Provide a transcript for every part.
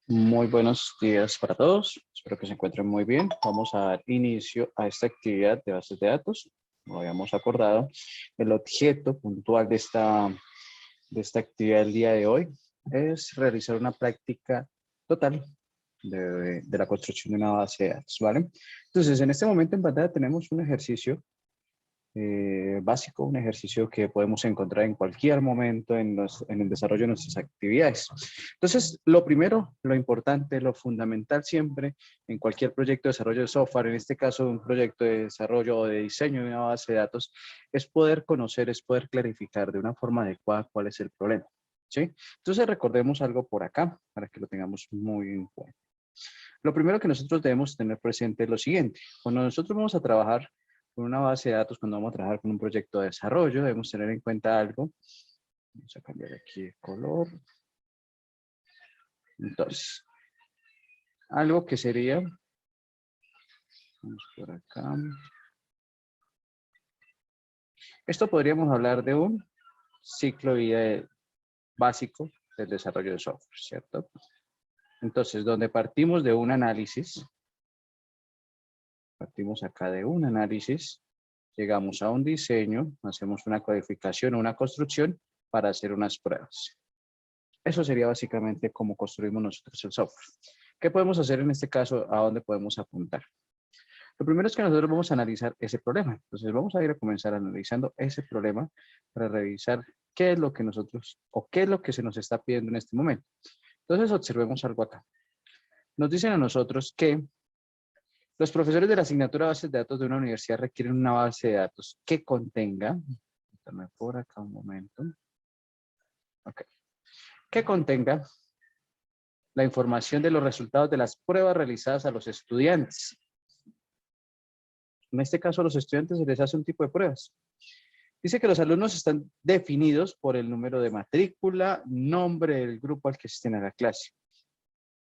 Muy buenos días para todos. Espero que se encuentren muy bien. Vamos a dar inicio a esta actividad de bases de datos. Como habíamos acordado, el objeto puntual de esta actividad del día de hoy es realizar una práctica total de la construcción de una base de datos, ¿vale? Entonces, en este momento en pantalla tenemos un ejercicio básico, un ejercicio que podemos encontrar en cualquier momento en el desarrollo de nuestras actividades. Entonces, lo primero, lo importante, lo fundamental siempre en cualquier proyecto de desarrollo de software, en este caso un proyecto de desarrollo o de diseño de una base de datos, es poder conocer, es poder clarificar de una forma adecuada cuál es el problema, ¿sí? Entonces, recordemos algo por acá para que lo tengamos muy en cuenta. Lo primero que nosotros debemos tener presente es lo siguiente. Cuando nosotros vamos a trabajar con una base de datos, cuando vamos a trabajar con un proyecto de desarrollo, debemos tener en cuenta algo. Vamos a cambiar aquí de color. Entonces, algo que sería, vamos por acá. Esto podríamos hablar de un ciclo de vida básico del desarrollo de software, ¿cierto? Entonces, donde partimos de un análisis, partimos acá de un análisis, llegamos a un diseño, hacemos una codificación o una construcción para hacer unas pruebas. Eso sería básicamente cómo construimos nosotros el software. ¿Qué podemos hacer en este caso? ¿A dónde podemos apuntar? Lo primero es que nosotros vamos a analizar ese problema. Entonces vamos a ir a comenzar analizando ese problema para revisar qué es lo que nosotros o qué es lo que se nos está pidiendo en este momento. Entonces observemos algo acá. Nos dicen a nosotros que los profesores de la asignatura de bases de datos de una universidad requieren una base de datos que contenga, dame por acá un momento, ok, que contenga la información de los resultados de las pruebas realizadas a los estudiantes. En este caso, a los estudiantes se les hace un tipo de pruebas. Dice que los alumnos están definidos por el número de matrícula, nombre del grupo al que asisten a la clase.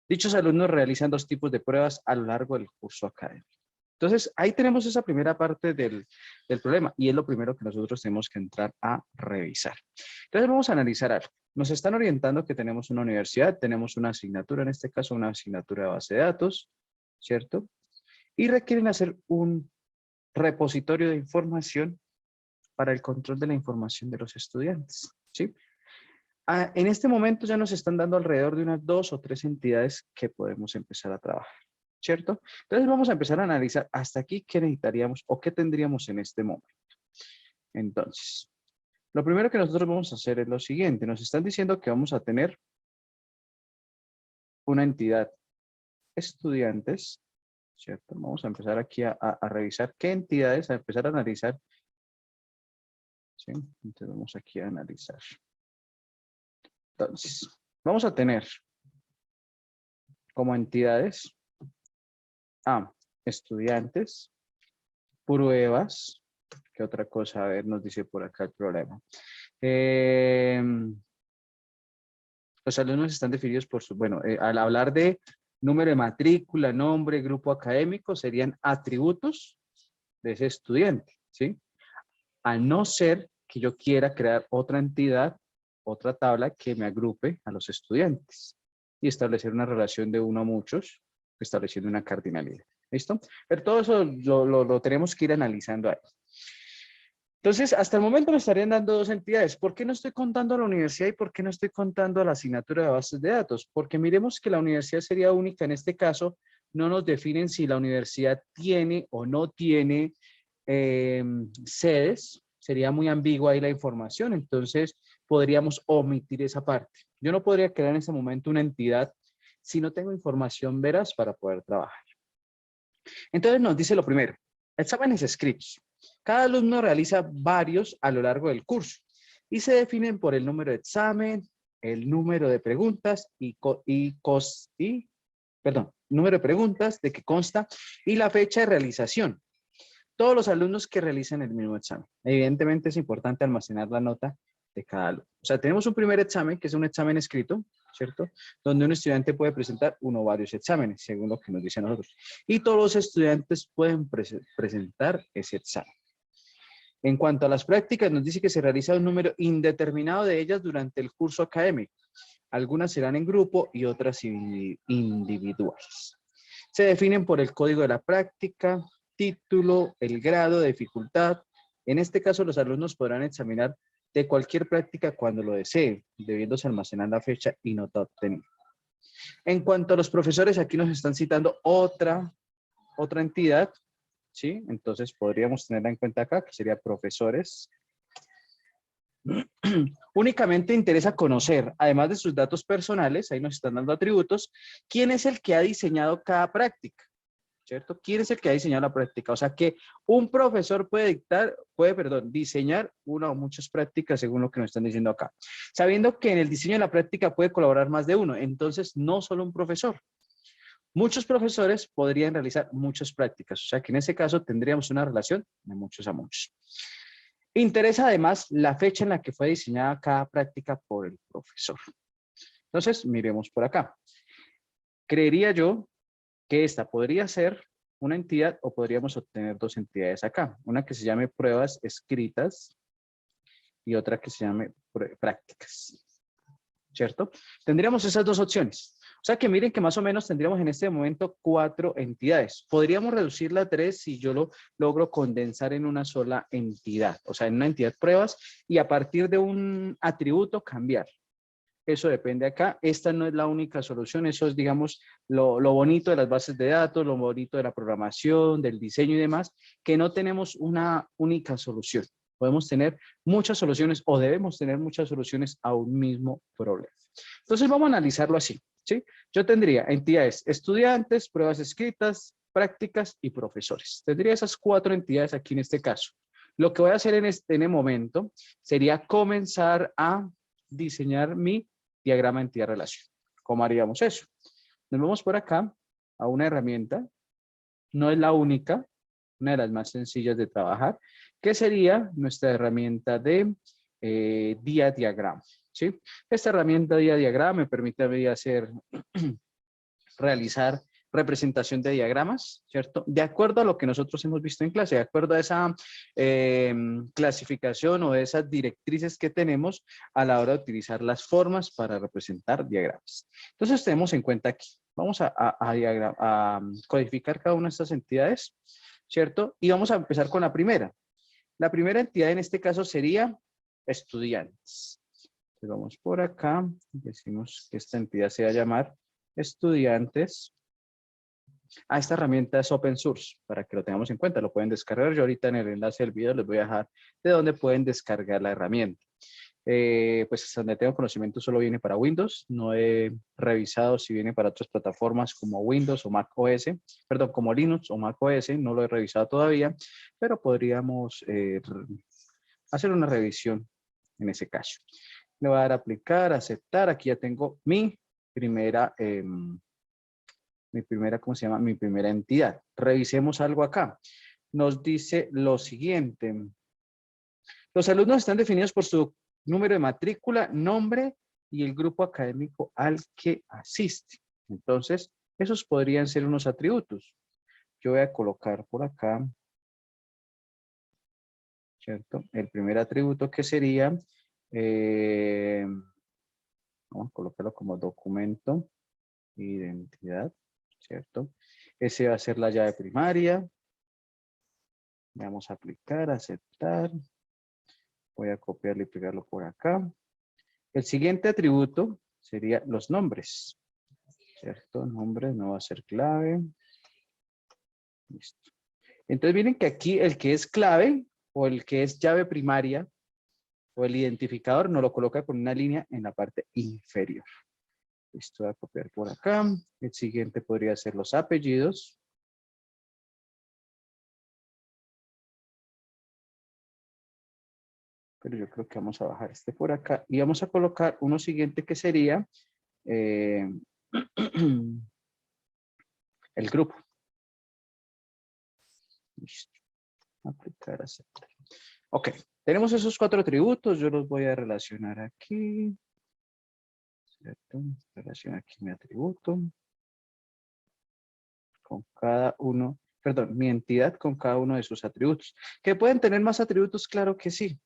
Dichos alumnos realizan dos tipos de pruebas a lo largo del curso académico. Entonces, ahí tenemos esa primera parte del problema y es lo primero que nosotros tenemos que entrar a revisar. Entonces, vamos a analizar algo. Nos están orientando que tenemos una universidad, tenemos una asignatura, en este caso una asignatura de base de datos, ¿cierto? Y requieren hacer un repositorio de información para el control de la información de los estudiantes, ¿sí? En este momento ya nos están dando alrededor de unas 2 o 3 entidades que podemos empezar a trabajar, ¿cierto? Entonces vamos a empezar a analizar hasta aquí qué necesitaríamos o qué tendríamos en este momento. Entonces, lo primero que nosotros vamos a hacer es lo siguiente. Nos están diciendo que vamos a tener una entidad estudiantes, ¿cierto? Vamos a empezar aquí a revisar qué entidades, a empezar a analizar. ¿Sí? Entonces vamos aquí a analizar. Entonces, vamos a tener como entidades a estudiantes, pruebas, ¿qué otra cosa? A ver, nos dice por acá el problema. Los alumnos están definidos por su, bueno, al hablar de número de matrícula, nombre, grupo académico, serían atributos de ese estudiante, ¿sí? A no ser que yo quiera crear otra entidad, otra tabla que me agrupe a los estudiantes y establecer una relación de uno a muchos, estableciendo una cardinalidad. ¿Listo? Pero todo eso lo tenemos que ir analizando ahí. Entonces, hasta el momento me estarían dando dos entidades. ¿Por qué no estoy contando a la universidad y por qué no estoy contando a la asignatura de bases de datos? Porque miremos que la universidad sería única. En este caso, no nos definen si la universidad tiene o no tiene sedes. Sería muy ambigua ahí la información. Entonces, podríamos omitir esa parte. Yo no podría crear en ese momento una entidad si no tengo información veraz para poder trabajar. Entonces, nos dice lo primero. Exámenes escritos. Cada alumno realiza varios a lo largo del curso y se definen por el número de examen, el número de preguntas número de preguntas de que consta y la fecha de realización. Todos los alumnos que realicen el mismo examen. Evidentemente es importante almacenar la nota de cada alumno. O sea, tenemos un primer examen que es un examen escrito, ¿cierto? Donde un estudiante puede presentar uno o varios exámenes, según lo que nos dicen nosotros. Y todos los estudiantes pueden presentar ese examen. En cuanto a las prácticas, nos dice que se realiza un número indeterminado de ellas durante el curso académico. Algunas serán en grupo y otras individuales. Se definen por el código de la práctica, título, el grado de dificultad. En este caso, los alumnos podrán examinar de cualquier práctica cuando lo deseen, debiéndose almacenar la fecha y nota obtenida. En cuanto a los profesores, aquí nos están citando otra entidad, ¿sí? Entonces podríamos tenerla en cuenta acá, que sería profesores. Únicamente interesa conocer, además de sus datos personales, ahí nos están dando atributos, quién es el que ha diseñado cada práctica, ¿cierto? ¿Quién es el que ha diseñado la práctica? O sea que un profesor puede diseñar una o muchas prácticas según lo que nos están diciendo acá. Sabiendo que en el diseño de la práctica puede colaborar más de uno, entonces no solo un profesor. Muchos profesores podrían realizar muchas prácticas, o sea que en ese caso tendríamos una relación de muchos a muchos. Interesa además la fecha en la que fue diseñada cada práctica por el profesor. Entonces, miremos por acá. Creería yo que esta podría ser una entidad o podríamos obtener dos entidades acá. Una que se llame pruebas escritas y otra que se llame prácticas. ¿Cierto? Tendríamos esas dos opciones. O sea que miren que más o menos tendríamos en este momento 4 entidades. Podríamos reducirla a 3 si yo lo logro condensar en una sola entidad. O sea, en una entidad pruebas y a partir de un atributo cambiar. Eso depende acá. Esta no es la única solución. Eso es, digamos, lo bonito de las bases de datos, lo bonito de la programación, del diseño y demás, que no tenemos una única solución. Podemos tener muchas soluciones o debemos tener muchas soluciones a un mismo problema. Entonces vamos a analizarlo así, ¿sí? Yo tendría entidades estudiantes, pruebas escritas, prácticas y profesores. Tendría esas 4 entidades aquí en este caso. Lo que voy a hacer en este momento sería comenzar a diseñar mi diagrama entidad-relación. ¿Cómo haríamos eso? Nos vamos por acá a una herramienta, no es la única, una de las más sencillas de trabajar, que sería nuestra herramienta de día diagrama, ¿sí? Esta herramienta día diagrama me permite a mí realizar representación de diagramas, ¿cierto? De acuerdo a lo que nosotros hemos visto en clase, de acuerdo a esa clasificación o esas directrices que tenemos a la hora de utilizar las formas para representar diagramas. Entonces, tenemos en cuenta aquí. Vamos a codificar cada una de estas entidades, ¿cierto? Y vamos a empezar con la primera. La primera entidad en este caso sería estudiantes. Entonces, vamos por acá, decimos que esta entidad se va a llamar estudiantes. Esta herramienta es open source, para que lo tengamos en cuenta, lo pueden descargar. Yo ahorita en el enlace del video les voy a dejar de dónde pueden descargar la herramienta. Pues hasta donde tengo conocimiento solo viene para Windows, no he revisado si viene para otras plataformas como Windows o Mac OS, perdón, como Linux o Mac OS, no lo he revisado todavía, pero podríamos hacer una revisión en ese caso. Le voy a dar a aplicar, aceptar, aquí ya tengo mi primera ¿cómo se llama? Mi primera entidad. Revisemos algo acá. Nos dice lo siguiente. Los alumnos están definidos por su número de matrícula, nombre y el grupo académico al que asiste. Entonces, esos podrían ser unos atributos. Yo voy a colocar por acá, ¿cierto? El primer atributo que sería, vamos a colocarlo como documento, identidad, ¿cierto? Ese va a ser la llave primaria. Vamos a aplicar, aceptar. Voy a copiarlo y pegarlo por acá. El siguiente atributo sería los nombres, ¿cierto? Nombres no va a ser clave. Listo. Entonces miren que aquí el que es clave o el que es llave primaria o el identificador nos lo coloca con una línea en la parte inferior. Listo, voy a copiar por acá. El siguiente podría ser los apellidos. Pero yo creo que vamos a bajar este por acá y vamos a colocar uno siguiente que sería el grupo. Listo. Aplicar, aceptar. Ok, tenemos esos 4 atributos. Yo los voy a relacionar aquí. ¿Cierto? Relaciona aquí mi atributo con cada uno, perdón, mi entidad con cada uno de sus atributos. ¿Que pueden tener más atributos? Claro que sí.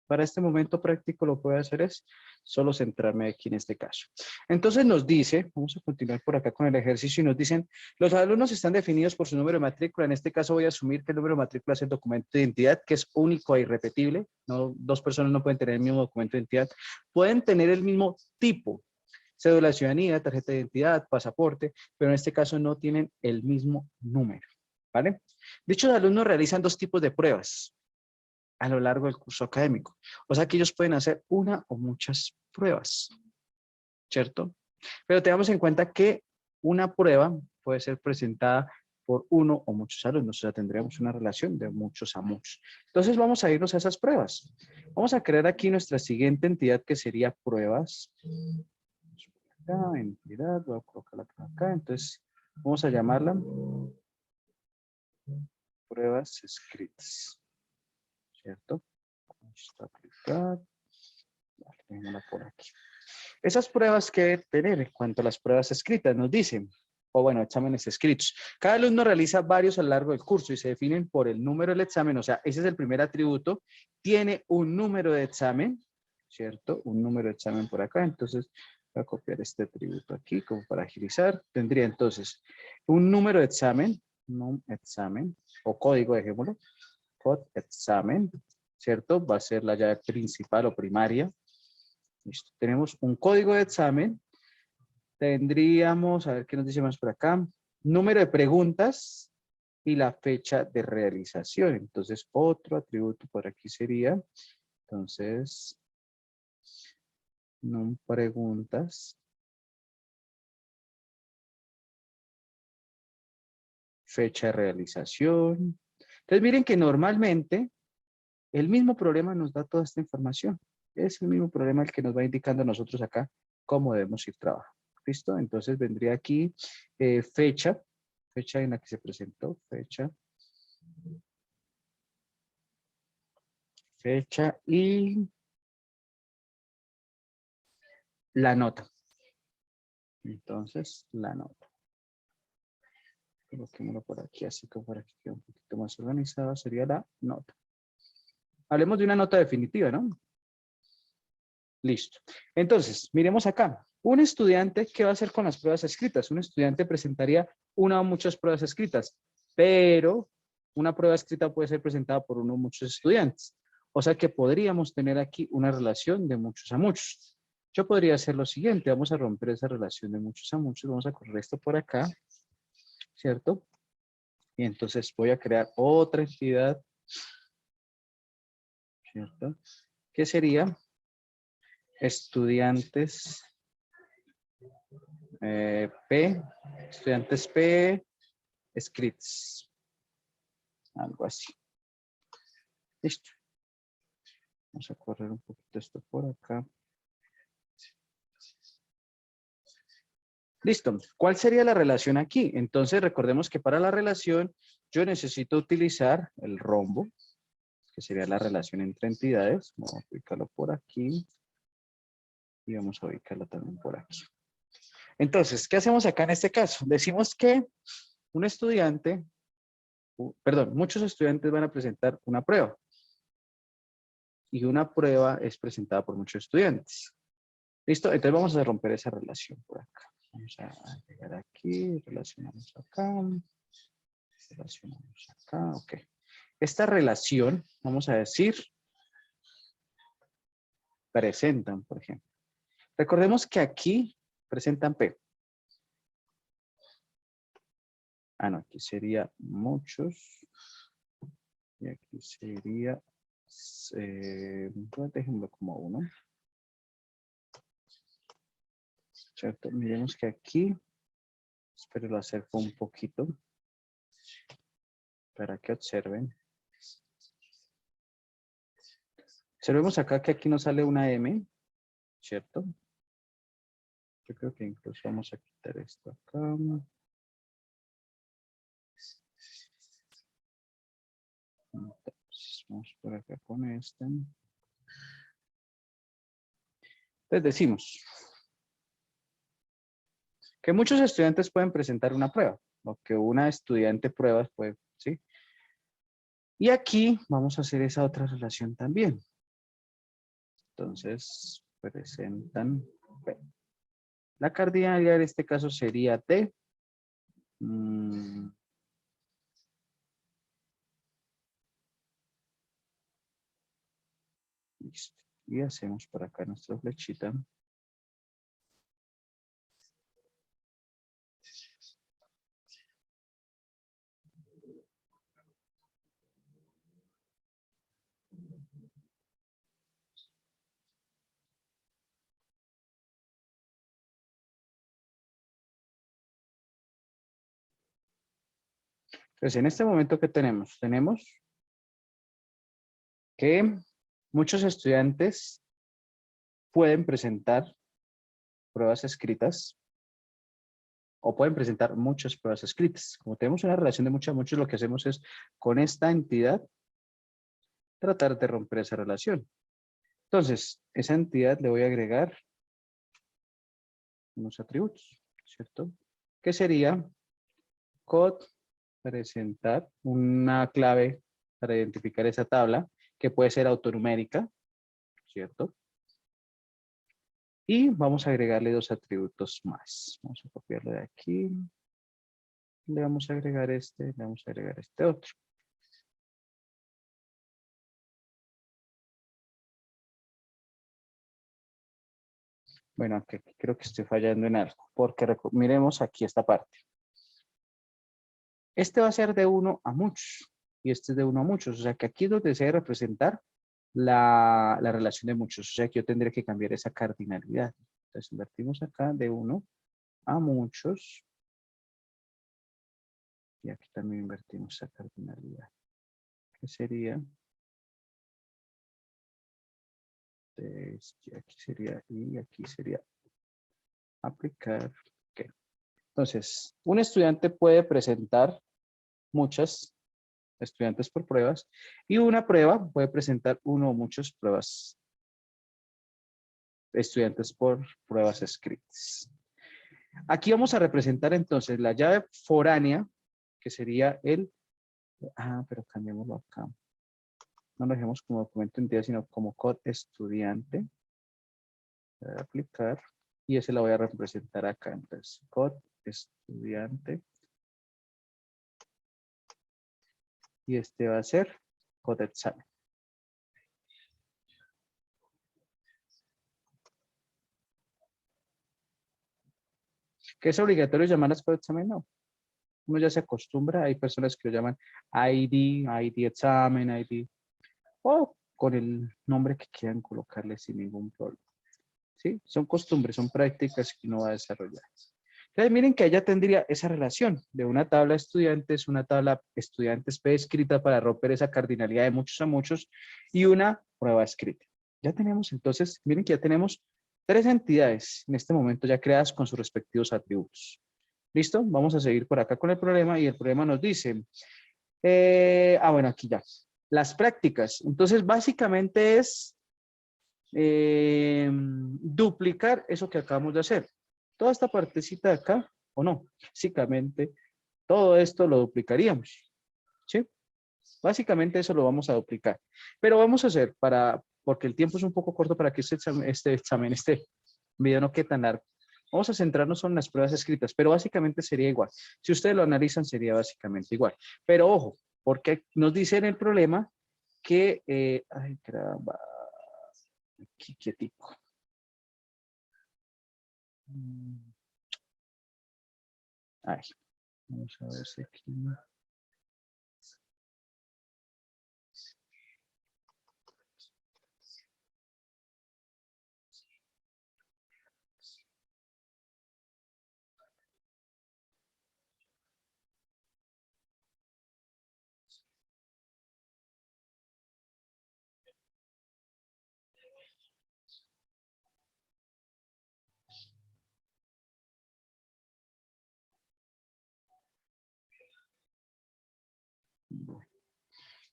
Para este momento práctico lo que voy a hacer es solo centrarme aquí en este caso. Entonces nos dice, vamos a continuar por acá con el ejercicio y nos dicen, los alumnos están definidos por su número de matrícula. En este caso voy a asumir que el número de matrícula es el documento de identidad, que es único e irrepetible. No, dos personas no pueden tener el mismo documento de identidad. Pueden tener el mismo tipo, cédula de ciudadanía, tarjeta de identidad, pasaporte, pero en este caso no tienen el mismo número, ¿vale? Dichos alumnos realizan dos tipos de pruebas a lo largo del curso académico. O sea que ellos pueden hacer una o muchas pruebas, ¿cierto? Pero tengamos en cuenta que una prueba puede ser presentada por uno o muchos alumnos, o sea, tendríamos una relación de muchos a muchos. Entonces vamos a irnos a esas pruebas. Vamos a crear aquí nuestra siguiente entidad que sería pruebas. Acá, entidad, voy a colocarla por acá, entonces vamos a llamarla pruebas escritas, ¿cierto? Vamos a aplicar, tenemos por aquí. Esas pruebas que debe tener en cuanto a las pruebas escritas nos dicen, o bueno, exámenes escritos. Cada alumno realiza varios a lo largo del curso y se definen por el número del examen, o sea, ese es el primer atributo, tiene un número de examen, ¿cierto? Un número de examen por acá, entonces voy a copiar este atributo aquí como para agilizar. Tendría entonces un número de examen, o código, dejémoslo, code examen, ¿cierto? Va a ser la llave principal o primaria. Listo. Tenemos un código de examen. Tendríamos, a ver qué nos dice más por acá, número de preguntas y la fecha de realización. Entonces, otro atributo por aquí sería, entonces, no preguntas, fecha de realización. Entonces, miren que normalmente el mismo programa nos da toda esta información. Es el mismo programa el que nos va indicando a nosotros acá cómo debemos ir trabajando. ¿Listo? Entonces vendría aquí fecha en la que se presentó, fecha y la nota. Entonces, la nota. Coloquémoslo por aquí, así como para que quede un poquito más organizado, sería la nota. Hablemos de una nota definitiva, ¿no? Listo. Entonces, miremos acá. Un estudiante, ¿qué va a hacer con las pruebas escritas? Un estudiante presentaría una o muchas pruebas escritas, pero una prueba escrita puede ser presentada por uno o muchos estudiantes. O sea que podríamos tener aquí una relación de muchos a muchos. Yo podría hacer lo siguiente, vamos a romper esa relación de muchos a muchos, vamos a correr esto por acá, ¿cierto? Y entonces voy a crear otra entidad, ¿cierto? ¿Qué sería? Estudiantes estudiantes P, scripts, algo así. Listo. Vamos a correr un poquito esto por acá. Listo. ¿Cuál sería la relación aquí? Entonces recordemos que para la relación yo necesito utilizar el rombo, que sería la relación entre entidades. Vamos a ubicarlo por aquí. Y vamos a ubicarlo también por aquí. Entonces, ¿qué hacemos acá en este caso? Decimos que un estudiante, muchos estudiantes van a presentar una prueba. Y una prueba es presentada por muchos estudiantes. ¿Listo? Entonces vamos a romper esa relación por acá. Vamos a llegar aquí, relacionamos acá, ok. Esta relación, vamos a decir, presentan, por ejemplo. Recordemos que aquí presentan P. Ah, no, aquí sería muchos. Y aquí sería, déjenlo como uno. ¿Cierto? Miremos que aquí, espero lo acerco un poquito para que observen. Observemos acá que aquí nos sale una M, ¿cierto? Yo creo que incluso vamos a quitar esto acá. Entonces, vamos por acá con este. Entonces decimos que muchos estudiantes pueden presentar una prueba, o que una estudiante prueba puede, ¿sí? Y aquí vamos a hacer esa otra relación también. Entonces, presentan P. La cardinalidad en este caso sería T. Listo. Y hacemos por acá nuestra flechita. Entonces, en este momento, ¿qué tenemos? Tenemos que muchos estudiantes pueden presentar pruebas escritas o pueden presentar muchas pruebas escritas. Como tenemos una relación de muchos, lo que hacemos es con esta entidad tratar de romper esa relación. Entonces, esa entidad le voy a agregar unos atributos, ¿cierto? Que sería code presentar una clave para identificar esa tabla que puede ser autonumérica, ¿cierto? Y vamos a agregarle dos atributos más. Vamos a copiarlo de aquí. Le vamos a agregar este, le vamos a agregar este otro. Bueno, aquí creo que estoy fallando en algo, porque miremos aquí esta parte. Este va a ser de uno a muchos, y este es de uno a muchos. O sea que aquí es donde se debe representar la relación de muchos. O sea que yo tendré que cambiar esa cardinalidad. Entonces invertimos acá de uno a muchos. Y aquí también invertimos esa cardinalidad. ¿Qué sería? Entonces, aquí sería y aquí sería aplicar. Okay. Entonces, un estudiante puede presentar muchas estudiantes por pruebas y una prueba puede presentar uno o muchas pruebas estudiantes por pruebas escritas. Aquí vamos a representar entonces la llave foránea, que sería el... pero cambiémoslo acá. No lo dejemos como documento entidad, sino como code estudiante. Voy a aplicar. Y ese lo voy a representar acá. Entonces, code estudiante. Y este va a ser code examen. ¿Que es obligatorio llamar a code examen? No. Uno ya se acostumbra. Hay personas que lo llaman ID examen, ID. O con el nombre que quieran colocarle sin ningún problema. ¿Sí? Son costumbres, son prácticas que uno va a desarrollar. Entonces, miren que ella tendría esa relación de una tabla de estudiantes, una tabla estudiantes P escrita para romper esa cardinalidad de muchos a muchos y una prueba escrita. Ya tenemos entonces, miren que ya tenemos tres entidades en este momento ya creadas con sus respectivos atributos. ¿Listo? Vamos a seguir por acá con el problema y el problema nos dice, bueno, aquí ya. Las prácticas. Entonces, básicamente es duplicar eso que acabamos de hacer. Toda esta partecita de acá, o no, básicamente todo esto lo duplicaríamos, ¿sí? Básicamente eso lo vamos a duplicar. Pero vamos a hacer porque el tiempo es un poco corto para que este video no quede tan largo. Vamos a centrarnos en las pruebas escritas, pero básicamente sería igual. Si ustedes lo analizan, sería básicamente igual. Pero ojo, porque nos dice en el problema que, ay, caramba, aquí quietico. Ay, vamos a ver si aquí.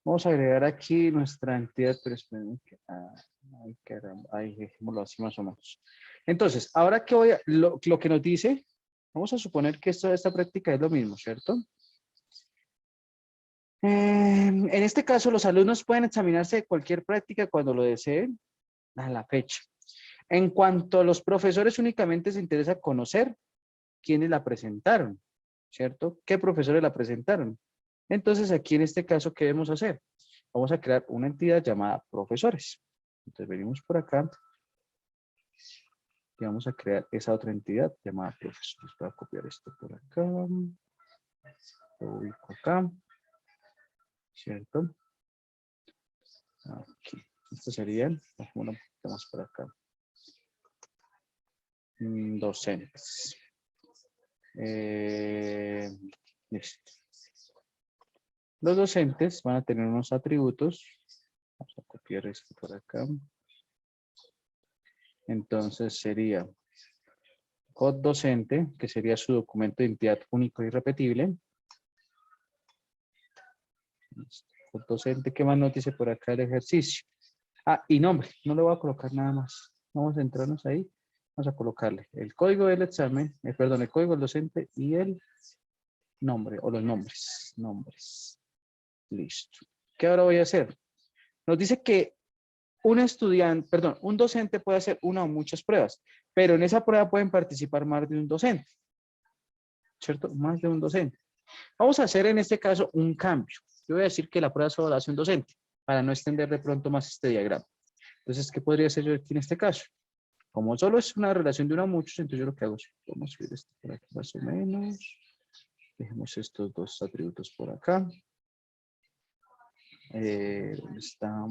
Vamos a agregar aquí nuestra entidad, pero esperen que, ay, caramba, ahí dejémoslo así más o menos. Entonces, ahora que lo que nos dice, vamos a suponer que esta práctica es lo mismo, ¿cierto? En este caso, los alumnos pueden examinarse de cualquier práctica cuando lo deseen. a la fecha. En cuanto a los profesores, únicamente se interesa conocer quiénes la presentaron, ¿cierto? ¿Qué profesores la presentaron? Entonces, aquí en este caso, ¿qué debemos hacer? Vamos a crear una entidad llamada profesores. Entonces, venimos por acá y vamos a crear esa otra entidad llamada profesores. Voy a copiar esto por acá. Lo ubico acá, ¿cierto? Aquí. Esto sería, bueno, vamos por acá. Docentes. Listo. Los docentes van a tener unos atributos. Vamos a copiar esto por acá. Entonces sería code docente, que sería su documento de identidad único y repetible. Code docente, ¿qué más nos dice por acá el ejercicio? Ah, y nombre, no le voy a colocar nada más. Vamos a entrarnos ahí. Vamos a colocarle el código del examen, perdón, el código del docente y el nombre o los nombres. Nombres. Listo. ¿Qué ahora voy a hacer? Nos dice que un estudiante, perdón, un docente puede hacer una o muchas pruebas, pero en esa prueba pueden participar más de un docente, ¿cierto? Más de un docente. Vamos a hacer en este caso un cambio. Yo voy a decir que la prueba solo la hace un docente, para no extender de pronto más este diagrama. Entonces, ¿qué podría hacer yo aquí en este caso? Como solo es una relación de uno a muchos, entonces yo lo que hago es, vamos a subir esto por aquí más o menos. Dejemos estos dos atributos por acá. ¿Dónde está?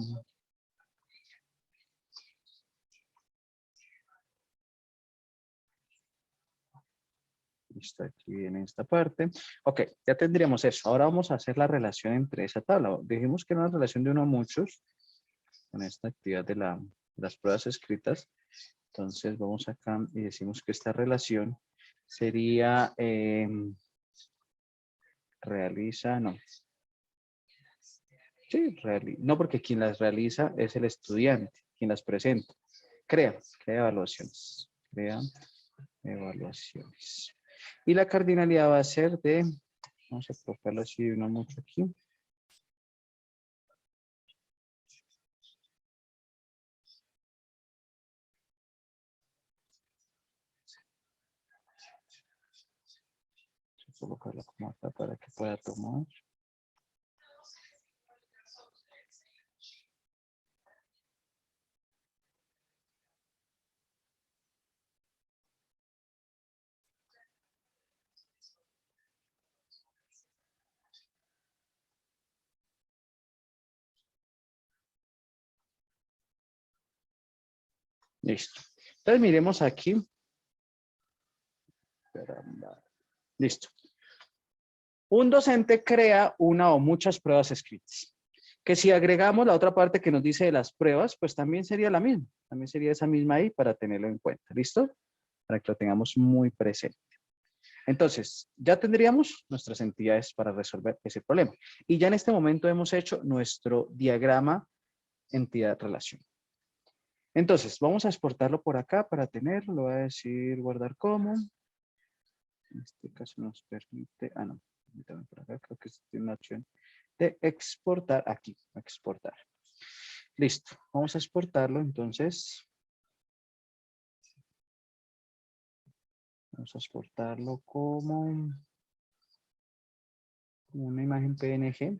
Listo, aquí viene esta parte. Ok, ya tendríamos eso. Ahora vamos a hacer la relación entre esa tabla. Dijimos que era una relación de uno a muchos con esta actividad de las pruebas escritas. Entonces vamos acá y decimos que esta relación sería realiza, no. Sí, no, porque quien las realiza es el estudiante, quien las presenta. Crea evaluaciones. Crea evaluaciones. Y la cardinalidad va a ser de, vamos a colocarlo así de uno mucho aquí. Voy a colocarlo como acá para que pueda tomar. Listo. Entonces miremos aquí. Caramba. Listo. Un docente crea una o muchas pruebas escritas. Que si agregamos la otra parte que nos dice de las pruebas, pues también sería la misma. También sería esa misma ahí para tenerlo en cuenta. ¿Listo? Para que lo tengamos muy presente. Entonces, ya tendríamos nuestras entidades para resolver ese problema. Y ya en este momento hemos hecho nuestro diagrama entidad-relación. Entonces, vamos a exportarlo por acá para tenerlo. Lo voy a decir guardar como. En este caso nos permite, no, permítame por acá, creo que tiene una opción de exportar aquí, exportar. Listo, vamos a exportarlo entonces. Vamos a exportarlo como una imagen PNG,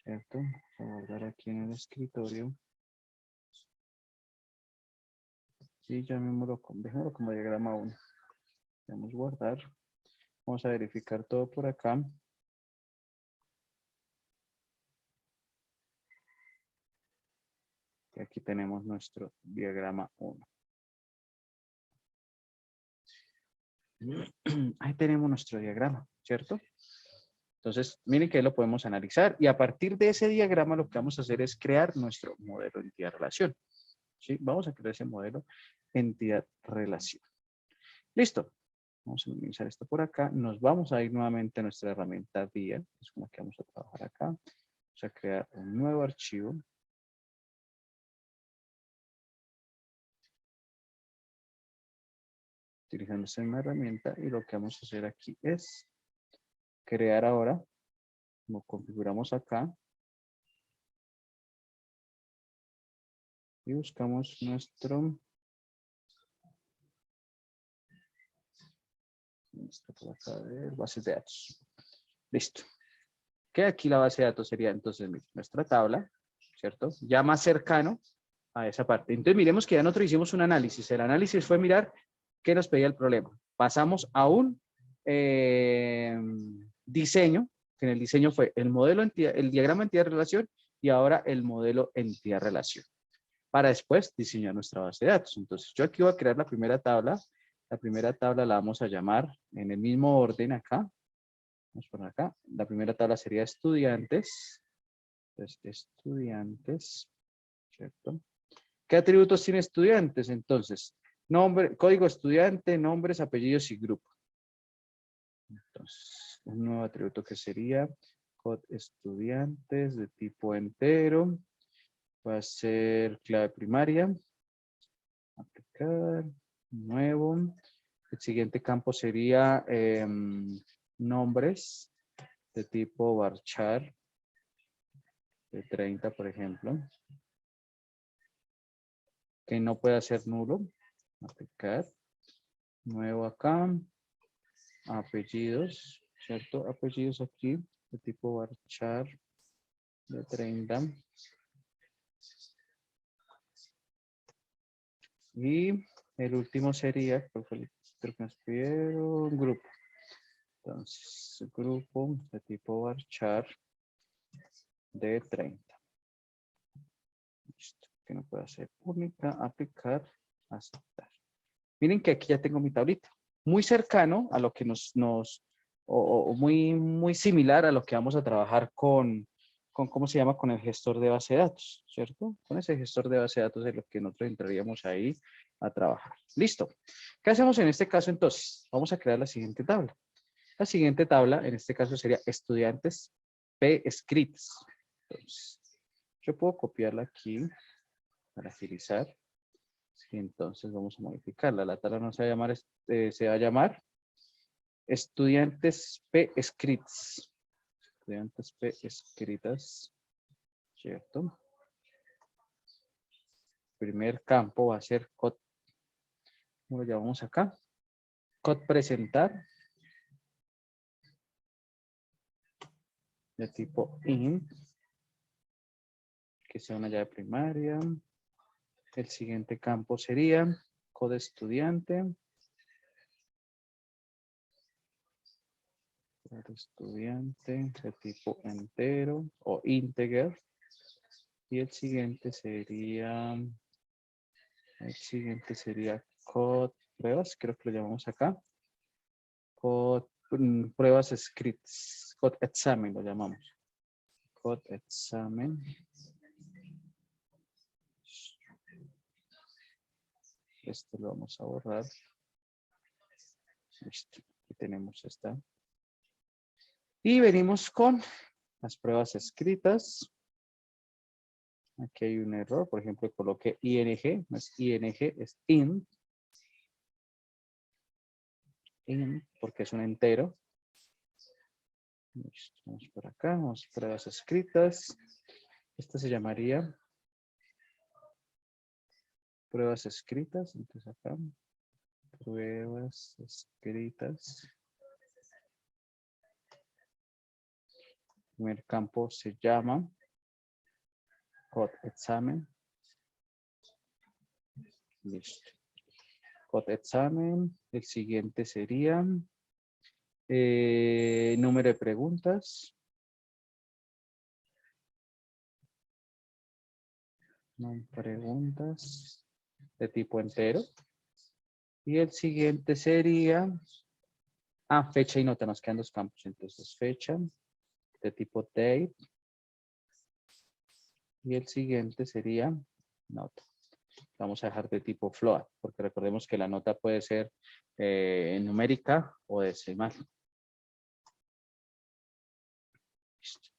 ¿cierto? Vamos a guardar aquí en el escritorio. Y ya mismo dejémoslo como diagrama 1. Vamos a guardar. Vamos a verificar todo por acá. Y aquí tenemos nuestro diagrama 1. Ahí tenemos nuestro diagrama, ¿cierto? Entonces, miren que ahí lo podemos analizar y a partir de ese diagrama lo que vamos a hacer es crear nuestro modelo entidad-relación. ¿Sí? Vamos a crear ese modelo entidad-relación. Listo. Vamos a minimizar esto por acá. Nos vamos a ir nuevamente a nuestra herramienta vía, es con la que vamos a trabajar acá. Vamos a crear un nuevo archivo. Utilizando esta misma herramienta y lo que vamos a hacer aquí es crear ahora, como configuramos acá, Y buscamos nuestro... Esto por acá, bases de datos. Listo. Que aquí la base de datos sería entonces nuestra tabla, ¿cierto? Ya más cercano a esa parte. Entonces miremos que ya nosotros hicimos un análisis. El análisis fue mirar qué nos pedía el problema. Pasamos a un diseño, que en el diseño fue el modelo entidad, el diagrama entidad-relación y ahora el modelo entidad-relación. Para después diseñar nuestra base de datos. Entonces yo aquí voy a crear la primera tabla. La primera tabla la vamos a llamar en el mismo orden acá. Vamos por acá. La primera tabla sería estudiantes. Entonces, estudiantes, ¿cierto? ¿Qué atributos tiene estudiantes? Entonces, nombre, código estudiante, nombres, apellidos y grupo. Entonces, un nuevo atributo que sería code estudiantes de tipo entero. Va a ser clave primaria. Aplicar. Nuevo. El siguiente campo sería nombres de tipo varchar de 30, por ejemplo. Que no pueda ser nulo. Aplicar. Nuevo acá. Apellidos, ¿cierto? Apellidos aquí de tipo varchar de 30. Y el último sería, creo que nos pidieron grupo. Entonces, grupo de tipo varchar de 30. Listo. Que no puede ser única, aplicar, aceptar. Miren que aquí ya tengo mi tablita. Muy cercano a lo que o muy similar a lo que vamos a trabajar con, ¿cómo se llama? Con el gestor de base de datos, ¿cierto? Con ese gestor de base de datos es lo que nosotros entraríamos ahí a trabajar. Listo. ¿Qué hacemos en este caso entonces? Vamos a crear la siguiente tabla. La siguiente tabla, en este caso, sería estudiantes P-Scripts. Entonces, yo puedo copiarla aquí para agilizar. Y entonces vamos a modificarla. La tabla no se va a llamar, se va a llamar estudiantes P-Scripts. Estudiantes P-Escritas. ¿Cierto? Primer campo va a ser code. ¿Cómo lo llamamos acá? Code presentar. De tipo int. Que sea una llave primaria. El siguiente campo sería code estudiante. Code estudiante de tipo entero o integer. Y el siguiente sería code pruebas, creo que lo llamamos acá. Code pruebas scripts, code examen lo llamamos. Code examen. Esto lo vamos a borrar. Listo, aquí tenemos esta. Y venimos con las pruebas escritas. Aquí hay un error, por ejemplo, coloqué ing, no es ing, es int. Int, porque es un entero. Listo, vamos por acá, vamos a pruebas escritas. Esta se llamaría pruebas escritas, entonces acá, pruebas escritas. El primer campo se llama code examen. Listo. Code examen. El siguiente sería número de preguntas. No, preguntas de tipo entero. Y el siguiente sería fecha y nota. Nos quedan dos campos. Entonces, fecha de tipo date. Y el siguiente sería nota. Vamos a dejar de tipo float, porque recordemos que la nota puede ser numérica o decimal. Listo.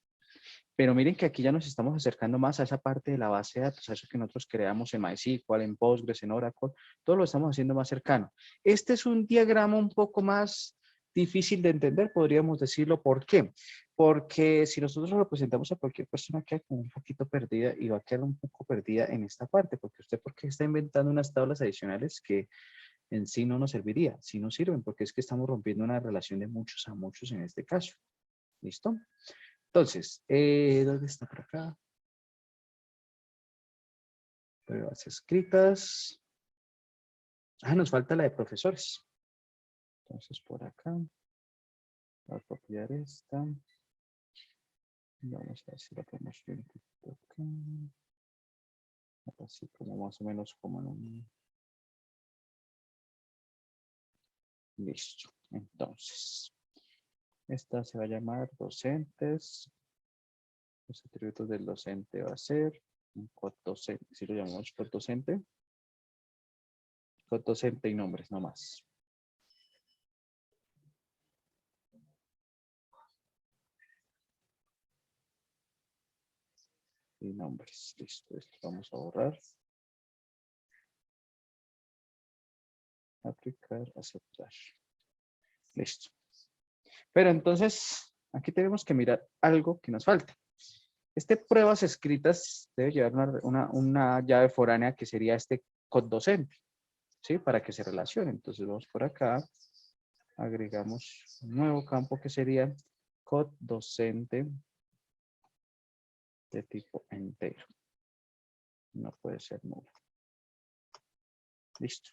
Pero miren que aquí ya nos estamos acercando más a esa parte de la base de datos, a eso que nosotros creamos en MySQL, en Postgres, en Oracle, todo lo estamos haciendo más cercano. Este es un diagrama un poco más difícil de entender, podríamos decirlo. ¿Por qué? Porque si nosotros lo presentamos a cualquier persona queda como un poquito perdida y va a quedar un poco perdida en esta parte, porque usted porque está inventando unas tablas adicionales que en sí no nos serviría, sí nos sirven, porque es que estamos rompiendo una relación de muchos a muchos en este caso. ¿Listo? Entonces, ¿dónde está por acá? Pruebas escritas. Ah, nos falta la de profesores. Entonces, por acá, voy a copiar esta. Vamos a ver si la podemos ver un poquito acá. Así como más o menos como en un... Listo. Entonces, esta se va a llamar docentes. Los atributos del docente va a ser un codocente. Si lo llamamos codocente. Codocente y nombres, no más. Y nombres. Listo. Esto vamos a borrar. Aplicar, aceptar. Listo. Pero entonces, aquí tenemos que mirar algo que nos falta. Pruebas escritas debe llevar una llave foránea que sería este codocente, ¿sí? Para que se relacione. Entonces vamos por acá, agregamos un nuevo campo que sería codocente de tipo entero. No puede ser nulo. Listo.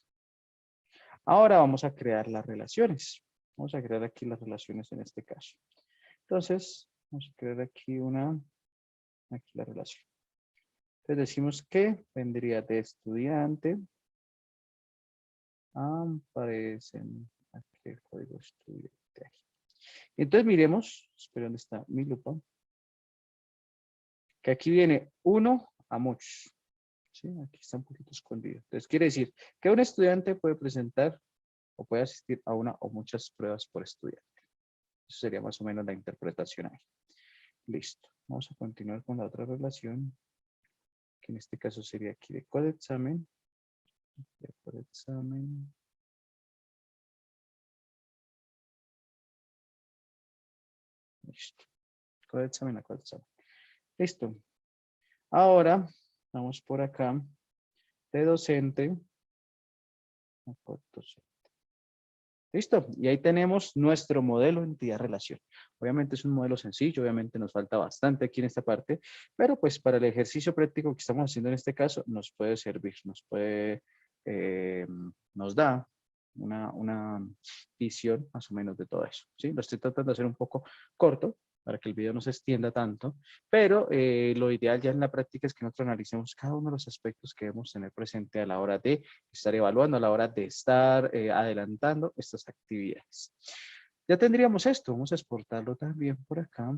Ahora vamos a crear las relaciones. Vamos a crear aquí las relaciones en este caso. Entonces, vamos a crear aquí aquí la relación. Entonces decimos que vendría de estudiante. Aparecen aquí el código estudiante. Entonces miremos, espera, ¿dónde está mi lupa? Que aquí viene uno a muchos. ¿Sí? Aquí está un poquito escondido. Entonces quiere decir que un estudiante puede presentar o puede asistir a una o muchas pruebas por estudiante. Eso sería más o menos la interpretación ahí. Listo. Vamos a continuar con la otra relación, que en este caso sería aquí de codeexamen. De codeexamen. Listo. Codeexamen a codeexamen. Listo. Ahora, vamos por acá, de docente a codocente. Listo, y ahí tenemos nuestro modelo entidad-relación. Obviamente es un modelo sencillo, obviamente nos falta bastante aquí en esta parte, pero pues para el ejercicio práctico que estamos haciendo en este caso nos puede servir, nos da una visión más o menos de todo eso. ¿Sí? Lo estoy tratando de hacer un poco corto para que el video no se extienda tanto, pero lo ideal ya en la práctica es que nosotros analicemos cada uno de los aspectos que debemos tener presente a la hora de estar evaluando, a la hora de estar adelantando estas actividades. Ya tendríamos esto, vamos a exportarlo también por acá.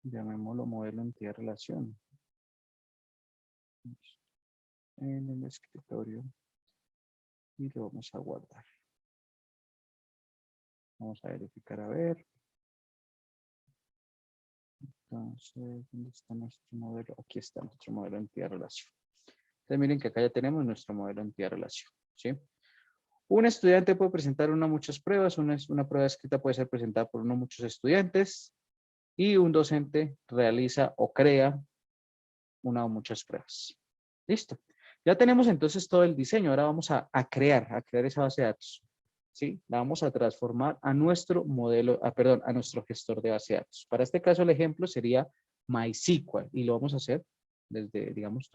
Llamémoslo modelo entidad relación. En el escritorio y lo vamos a guardar. Vamos a verificar a ver. Entonces, ¿dónde está nuestro modelo? Aquí está nuestro modelo entidad relación. Entonces miren que acá ya tenemos nuestro modelo entidad relación. ¿Sí? Un estudiante puede presentar una o muchas pruebas. Una prueba escrita puede ser presentada por uno o muchos estudiantes. Y un docente realiza o crea una o muchas pruebas. Listo. Ya tenemos entonces todo el diseño. Ahora vamos a crear esa base de datos. ¿Sí? La vamos a transformar a nuestro modelo, perdón, a nuestro gestor de base de datos. Para este caso el ejemplo sería MySQL y lo vamos a hacer desde, digamos,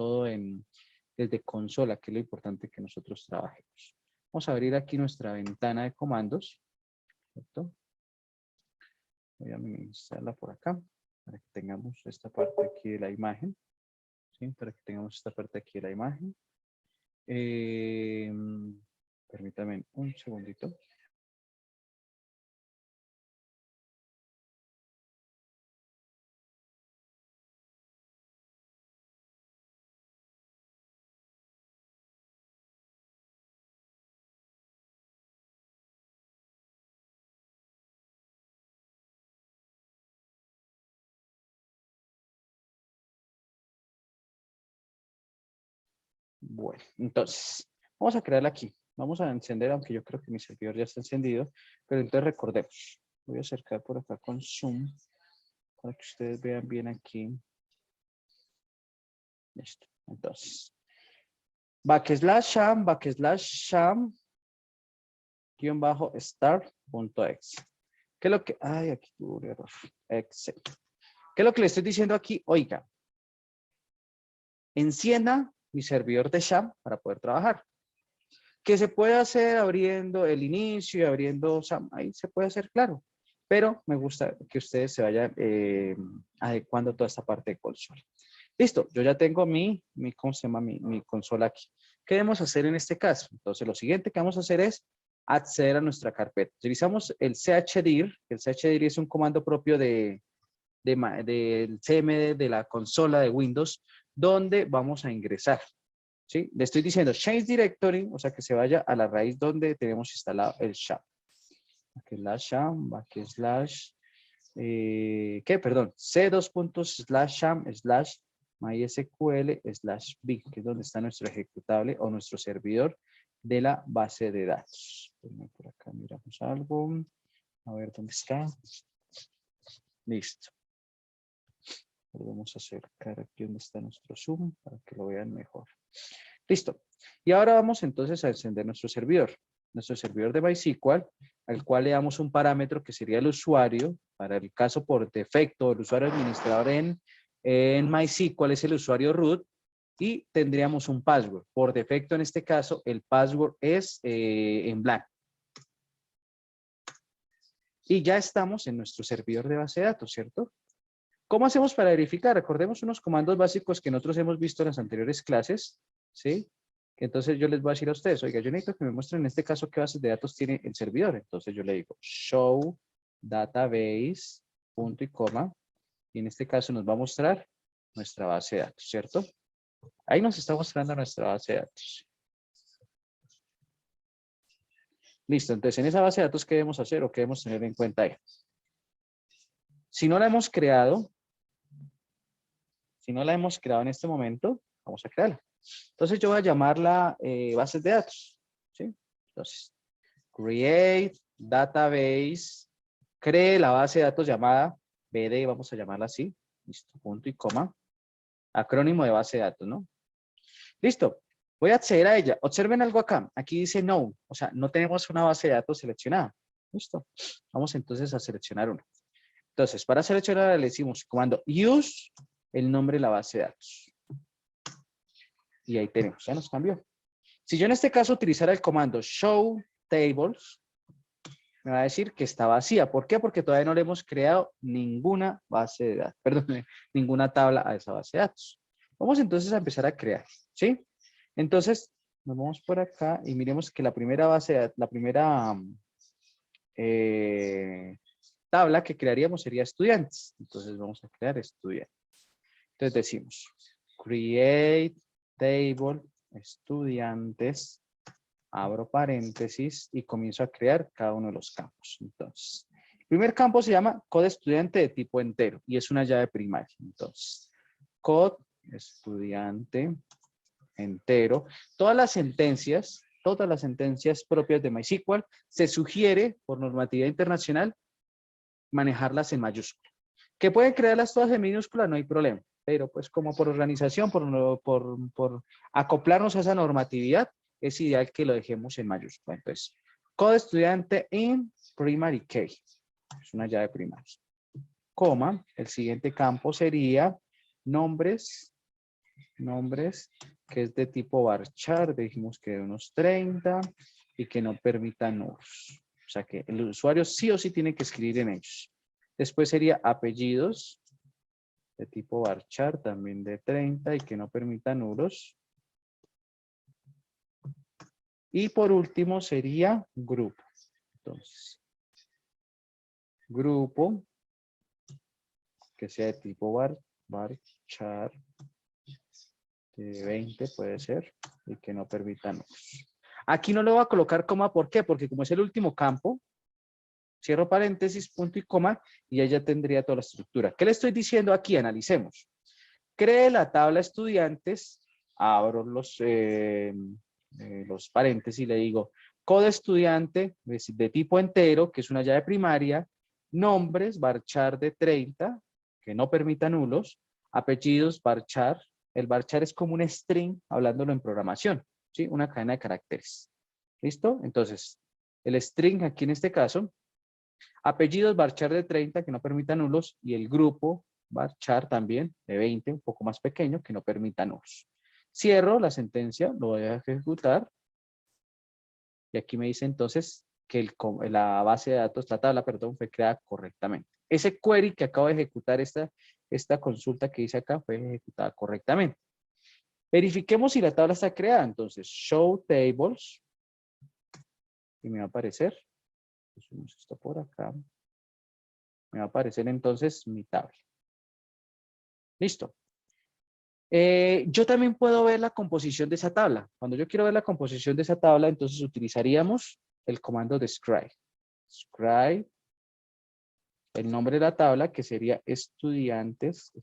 desde consola, que es lo importante que nosotros trabajemos. Vamos a abrir aquí nuestra ventana de comandos. ¿Cierto? Voy a minimizarla por acá para que tengamos esta parte aquí de la imagen. ¿Sí? Para que tengamos esta parte aquí de la imagen. Permítame un segundito. Bueno, entonces, vamos a crearla aquí. Vamos a encender, aunque yo creo que mi servidor ya está encendido, pero entonces recordemos. Voy a acercar por acá con Zoom para que ustedes vean bien aquí. Listo. Entonces, /sham, guión bajo start.exe. ¿Qué es lo que? Ay, aquí tuvo un error. Exe. ¿Qué es lo que le estoy diciendo aquí? Oiga, encienda mi servidor de Sham para poder trabajar. Que se puede hacer abriendo el inicio y abriendo Sham, ahí se puede hacer, claro. Pero me gusta que ustedes se vayan adecuando toda esta parte de consola. Listo, yo ya tengo ¿cómo se llama? Mi consola aquí. ¿Qué debemos hacer en este caso? Entonces, lo siguiente que vamos a hacer es acceder a nuestra carpeta. Utilizamos el chdir. El chdir es un comando propio del CMD de la consola de Windows, donde vamos a ingresar. ¿Sí? Le estoy diciendo change directory, o sea que se vaya a la raíz donde tenemos instalado el sham. /sham, perdón, c:/sham/mysql/b, que es donde está nuestro ejecutable o nuestro servidor de la base de datos. Por acá miramos algo. A ver dónde está. Listo. Vamos a acercar aquí donde está nuestro Zoom para que lo vean mejor. Listo. Y ahora vamos entonces a encender nuestro servidor de MySQL, al cual le damos un parámetro que sería el usuario. Para el caso por defecto, el usuario administrador en MySQL es el usuario root, y tendríamos un password. Por defecto, en este caso, el password es en blanco. Y ya estamos en nuestro servidor de base de datos, ¿cierto? ¿Cómo hacemos para verificar? Recordemos unos comandos básicos que nosotros hemos visto en las anteriores clases, ¿sí? Entonces yo les voy a decir a ustedes, oiga, yo necesito que me muestren en este caso qué bases de datos tiene el servidor. Entonces yo le digo show database, punto y coma, y en este caso nos va a mostrar nuestra base de datos, ¿cierto? Ahí nos está mostrando nuestra base de datos. Listo, entonces en esa base de datos, ¿qué debemos hacer o qué debemos tener en cuenta ahí? Si no la hemos creado en este momento, vamos a crearla. Entonces yo voy a llamarla bases de datos, ¿sí? Entonces, create database, cree la base de datos llamada BD, vamos a llamarla así, listo, punto y coma, acrónimo de base de datos, ¿no? Listo, voy a acceder a ella. Observen algo acá, aquí dice no, o sea, no tenemos una base de datos seleccionada. Listo, vamos entonces a seleccionar una. Entonces, para seleccionar le decimos comando use el nombre de la base de datos. Y ahí tenemos, ya nos cambió. Si yo en este caso utilizara el comando show tables, me va a decir que está vacía. ¿Por qué? Porque todavía no le hemos creado ninguna base de datos, perdón, ninguna tabla a esa base de datos. Vamos entonces a empezar a crear, ¿sí? Entonces, nos vamos por acá y miremos que la primera base de datos, la primera tabla que crearíamos sería estudiantes. Entonces vamos a crear estudiantes. Entonces decimos create table estudiantes, abro paréntesis y comienzo a crear cada uno de los campos. Entonces, el primer campo se llama code estudiante de tipo entero y es una llave primaria. Entonces, code estudiante entero. Todas las sentencias propias de MySQL se sugiere por normativa internacional manejarlas en mayúscula. ¿Que pueden crearlas todas en minúscula? No hay problema. Pero pues como por organización, por acoplarnos a esa normatividad, es ideal que lo dejemos en mayúscula. Entonces, code estudiante in primary key. Es una llave primaria. Coma, el siguiente campo sería nombres, que es de tipo varchar, dijimos que de unos 30 y que no permitan nulos. O sea que el usuario sí o sí tiene que escribir en ellos. Después sería apellidos, de tipo varchar, también de 30 y que no permita nulos. Y por último sería grupo. Entonces, grupo que sea de tipo varchar, de 20 puede ser, y que no permita nulos. Aquí no le voy a colocar coma, ¿por qué? Porque como es el último campo, cierro paréntesis, punto y coma, y ella tendría toda la estructura. ¿Qué le estoy diciendo aquí? Analicemos. Cree la tabla estudiantes, abro los paréntesis, le digo code estudiante de tipo entero, que es una llave primaria, nombres, varchar de 30, que no permita nulos, apellidos, varchar. El varchar es como un string, hablándolo en programación, ¿sí? Una cadena de caracteres. ¿Listo? Entonces, el string aquí en este caso, apellidos, varchar de 30, que no permita nulos, y el grupo, varchar también, de 20, un poco más pequeño, que no permita nulos. Cierro la sentencia, lo voy a ejecutar, y aquí me dice entonces que la base de datos, la tabla, perdón, fue creada correctamente. Ese query que acabo de ejecutar, esta consulta que hice acá, fue ejecutada correctamente. Verifiquemos si la tabla está creada. Entonces, show tables, y me va a aparecer, pusimos esto por acá, me va a aparecer entonces mi tabla. Listo. Yo también puedo ver la composición de esa tabla. Cuando yo quiero ver la composición de esa tabla, entonces utilizaríamos el comando describe. Describe el nombre de la tabla, que sería estudiantes.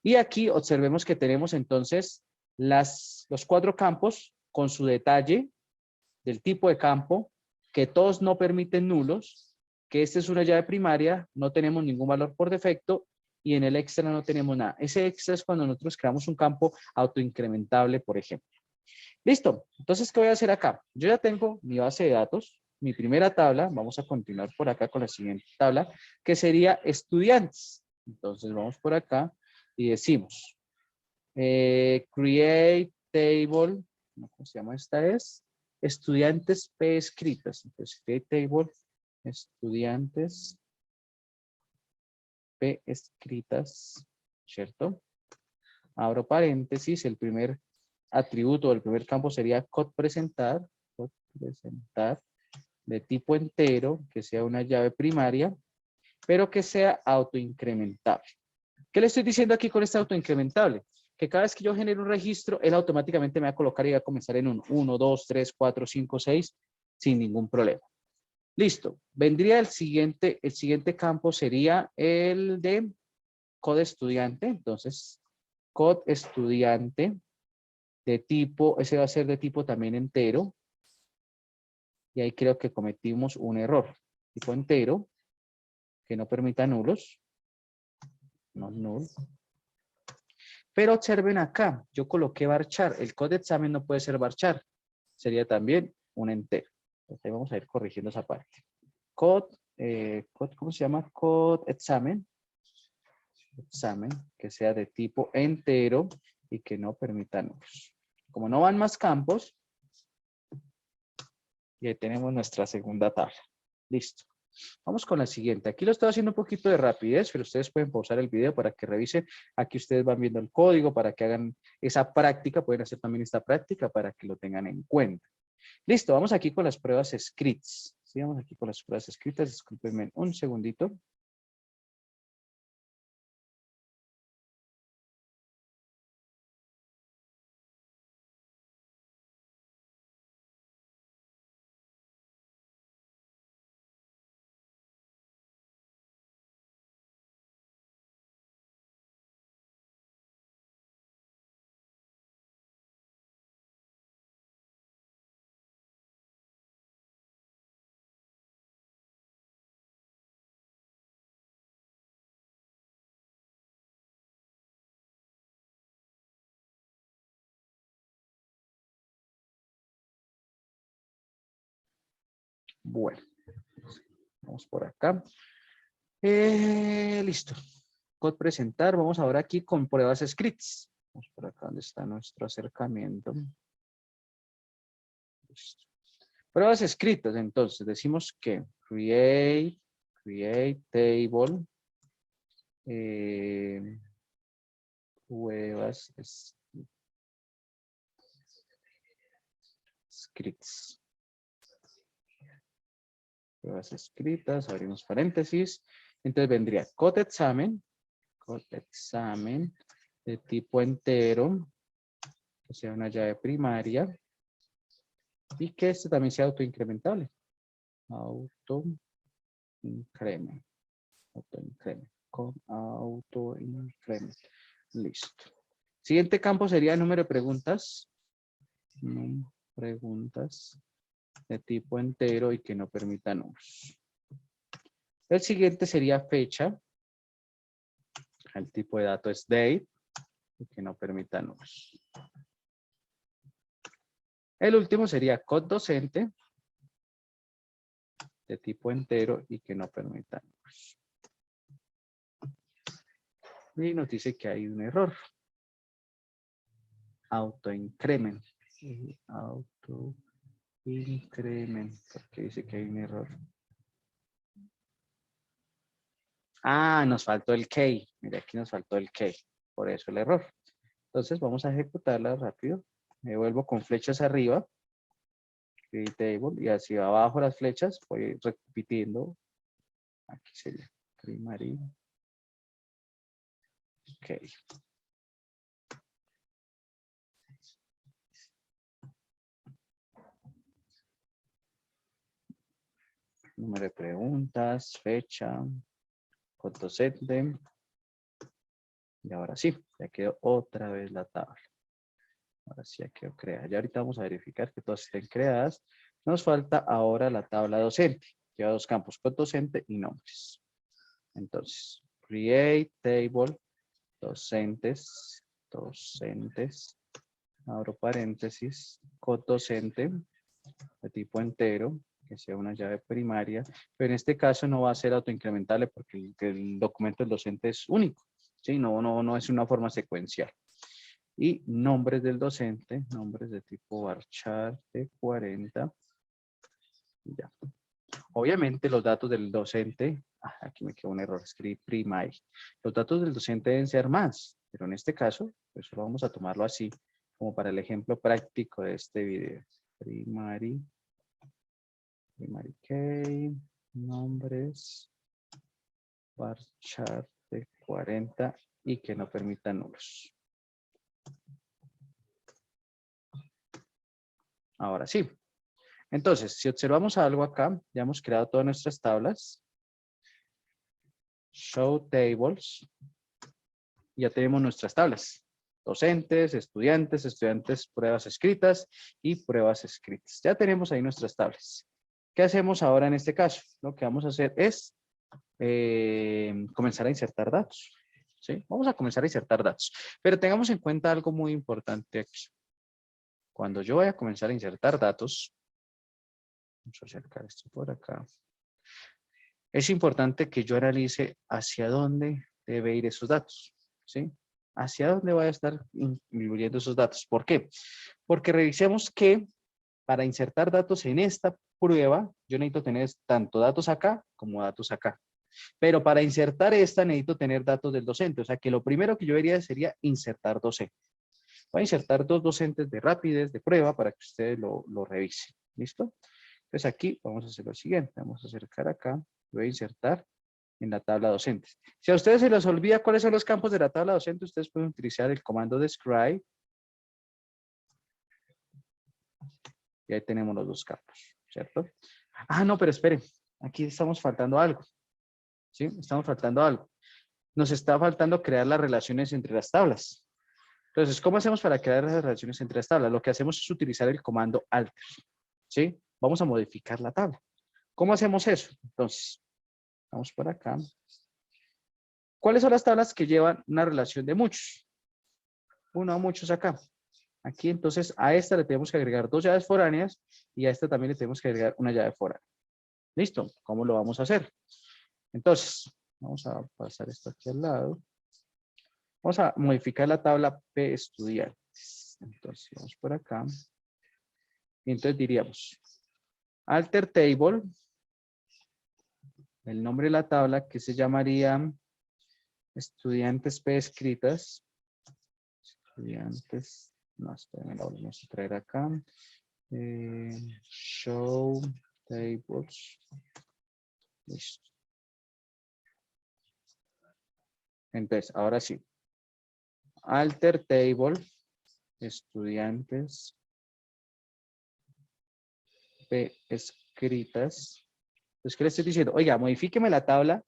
Y aquí observemos que tenemos entonces los 4 campos con su detalle del tipo de campo, que todos no permiten nulos, que esta es una llave primaria, no tenemos ningún valor por defecto, y en el extra no tenemos nada. Ese extra es cuando nosotros creamos un campo autoincrementable, por ejemplo. Listo. Entonces, ¿qué voy a hacer acá? Yo ya tengo mi base de datos, mi primera tabla. Vamos a continuar por acá con la siguiente tabla, que sería estudiantes. Entonces, vamos por acá y decimos, create table, ¿cómo se llama esta? Es estudiantes P escritas. Entonces, create table, estudiantes P escritas, ¿cierto? Abro paréntesis, el primer atributo, el primer campo sería code presentar de tipo entero, que sea una llave primaria, pero que sea autoincrementable. ¿Qué le estoy diciendo aquí con este autoincrementable? Que cada vez que yo genere un registro, él automáticamente me va a colocar y va a comenzar en un 1, 2, 3, 4, 5, 6, sin ningún problema. Listo. Vendría el siguiente campo sería el de code estudiante. Entonces, code estudiante de tipo, ese va a ser de tipo también entero. Y ahí creo que cometimos un error. Tipo entero, que no permita nulos. No null. Pero observen acá, yo coloqué varchar. El code examen no puede ser varchar. Sería también un entero. Entonces vamos a ir corrigiendo esa parte. Code, ¿cómo se llama? Code examen. Examen que sea de tipo entero y que no permita nulos. Como no van más campos, y ahí tenemos nuestra segunda tabla. Listo. Vamos con la siguiente. Aquí lo estoy haciendo un poquito de rapidez, pero ustedes pueden pausar el video para que revisen. Aquí ustedes van viendo el código para que hagan esa práctica. Pueden hacer también esta práctica para que lo tengan en cuenta. Listo, vamos aquí con las pruebas scripts. Sí, vamos aquí con las pruebas escritas. Discúlpenme un segundito. Bueno, vamos por acá. Listo. Code presentar. Vamos ahora aquí con pruebas scripts. Vamos por acá donde está nuestro acercamiento. Listo. Pruebas escritas. Entonces decimos que create table. Pruebas scripts. Pruebas escritas. Abrimos paréntesis. Entonces vendría code examen de tipo entero, que sea una llave primaria, y que este también sea autoincrementable. Autoincrement. Autoincrement. Con autoincrement. Listo. Siguiente campo sería el número de preguntas. Preguntas de tipo entero y que no permita números. El siguiente sería fecha. El tipo de dato es date y que no permita números. El último sería code docente de tipo entero y que no permita números. Y nos dice que hay un error. Autoincrement. Autoincrement. Porque dice que hay un error. Ah, nos faltó el key. Mira, aquí nos faltó el key. Por eso el error. Entonces vamos a ejecutarla rápido. Me vuelvo con flechas arriba. Create table. Y hacia abajo las flechas. Voy repitiendo. Aquí sería primary. Ok. Número de preguntas, fecha, code docente. Y ahora sí, ya quedó otra vez la tabla. Ahora sí ya quedó creada. Ya ahorita vamos a verificar que todas estén creadas. Nos falta ahora la tabla docente. Lleva dos campos, code docente y nombres. Entonces, create table, docentes, abro paréntesis, code docente, de tipo entero, que sea una llave primaria, pero en este caso no va a ser autoincrementable porque el documento del docente es único, ¿sí? No es una forma secuencial. Y nombres del docente, nombres de tipo varchar de 40. Ya. Obviamente los datos del docente, aquí me quedó un error, escribí primary. Los datos del docente deben ser más, pero en este caso, pues solo vamos a tomarlo así, como para el ejemplo práctico de este video. Primary key, nombres, varchar de 40 y que no permita nulos. Ahora sí. Entonces, si observamos algo acá, ya hemos creado todas nuestras tablas. Show tables. Ya tenemos nuestras tablas. Docentes, estudiantes, pruebas escritas y pruebas escritas. Ya tenemos ahí nuestras tablas. ¿Qué hacemos ahora en este caso? Lo que vamos a hacer es comenzar a insertar datos. ¿Sí? Vamos a comenzar a insertar datos. Pero tengamos en cuenta algo muy importante aquí. Cuando yo voy a comenzar a insertar datos, vamos a acercar esto por acá. Es importante que yo analice hacia dónde debe ir esos datos. ¿Sí? Hacia dónde voy a estar incluyendo esos datos. ¿Por qué? Porque revisemos que para insertar datos en esta prueba, yo necesito tener tanto datos acá como datos acá. Pero para insertar esta necesito tener datos del docente. O sea que lo primero que yo vería sería insertar docente. Voy a insertar dos docentes de rapidez, de prueba, para que ustedes lo revisen. ¿Listo? Entonces aquí vamos a hacer lo siguiente. Vamos a acercar acá. Voy a insertar en la tabla docente. Si a ustedes se les olvida cuáles son los campos de la tabla docente, ustedes pueden utilizar el comando describe. Y ahí tenemos los dos campos, ¿cierto? Ah, no, pero esperen. Aquí estamos faltando algo. ¿Sí? Estamos faltando algo. Nos está faltando crear las relaciones entre las tablas. Entonces, ¿cómo hacemos para crear las relaciones entre las tablas? Lo que hacemos es utilizar el comando alter. ¿Sí? Vamos a modificar la tabla. ¿Cómo hacemos eso? Entonces, vamos por acá. ¿Cuáles son las tablas que llevan una relación de muchos? Uno a muchos acá. Aquí, entonces, a esta le tenemos que agregar dos llaves foráneas y a esta también le tenemos que agregar una llave foránea. ¿Listo? ¿Cómo lo vamos a hacer? Entonces, vamos a pasar esto aquí al lado. Vamos a modificar la tabla P estudiantes. Entonces, vamos por acá. Y entonces diríamos, alter table, el nombre de la tabla que se llamaría estudiantes P escritas. Estudiantes, no, espérenme, la volvemos a traer acá. Show tables. Listo. Entonces, ahora sí. Alter table, estudiantes P escritas. Entonces, ¿qué le estoy diciendo? Oiga, modifíqueme la tabla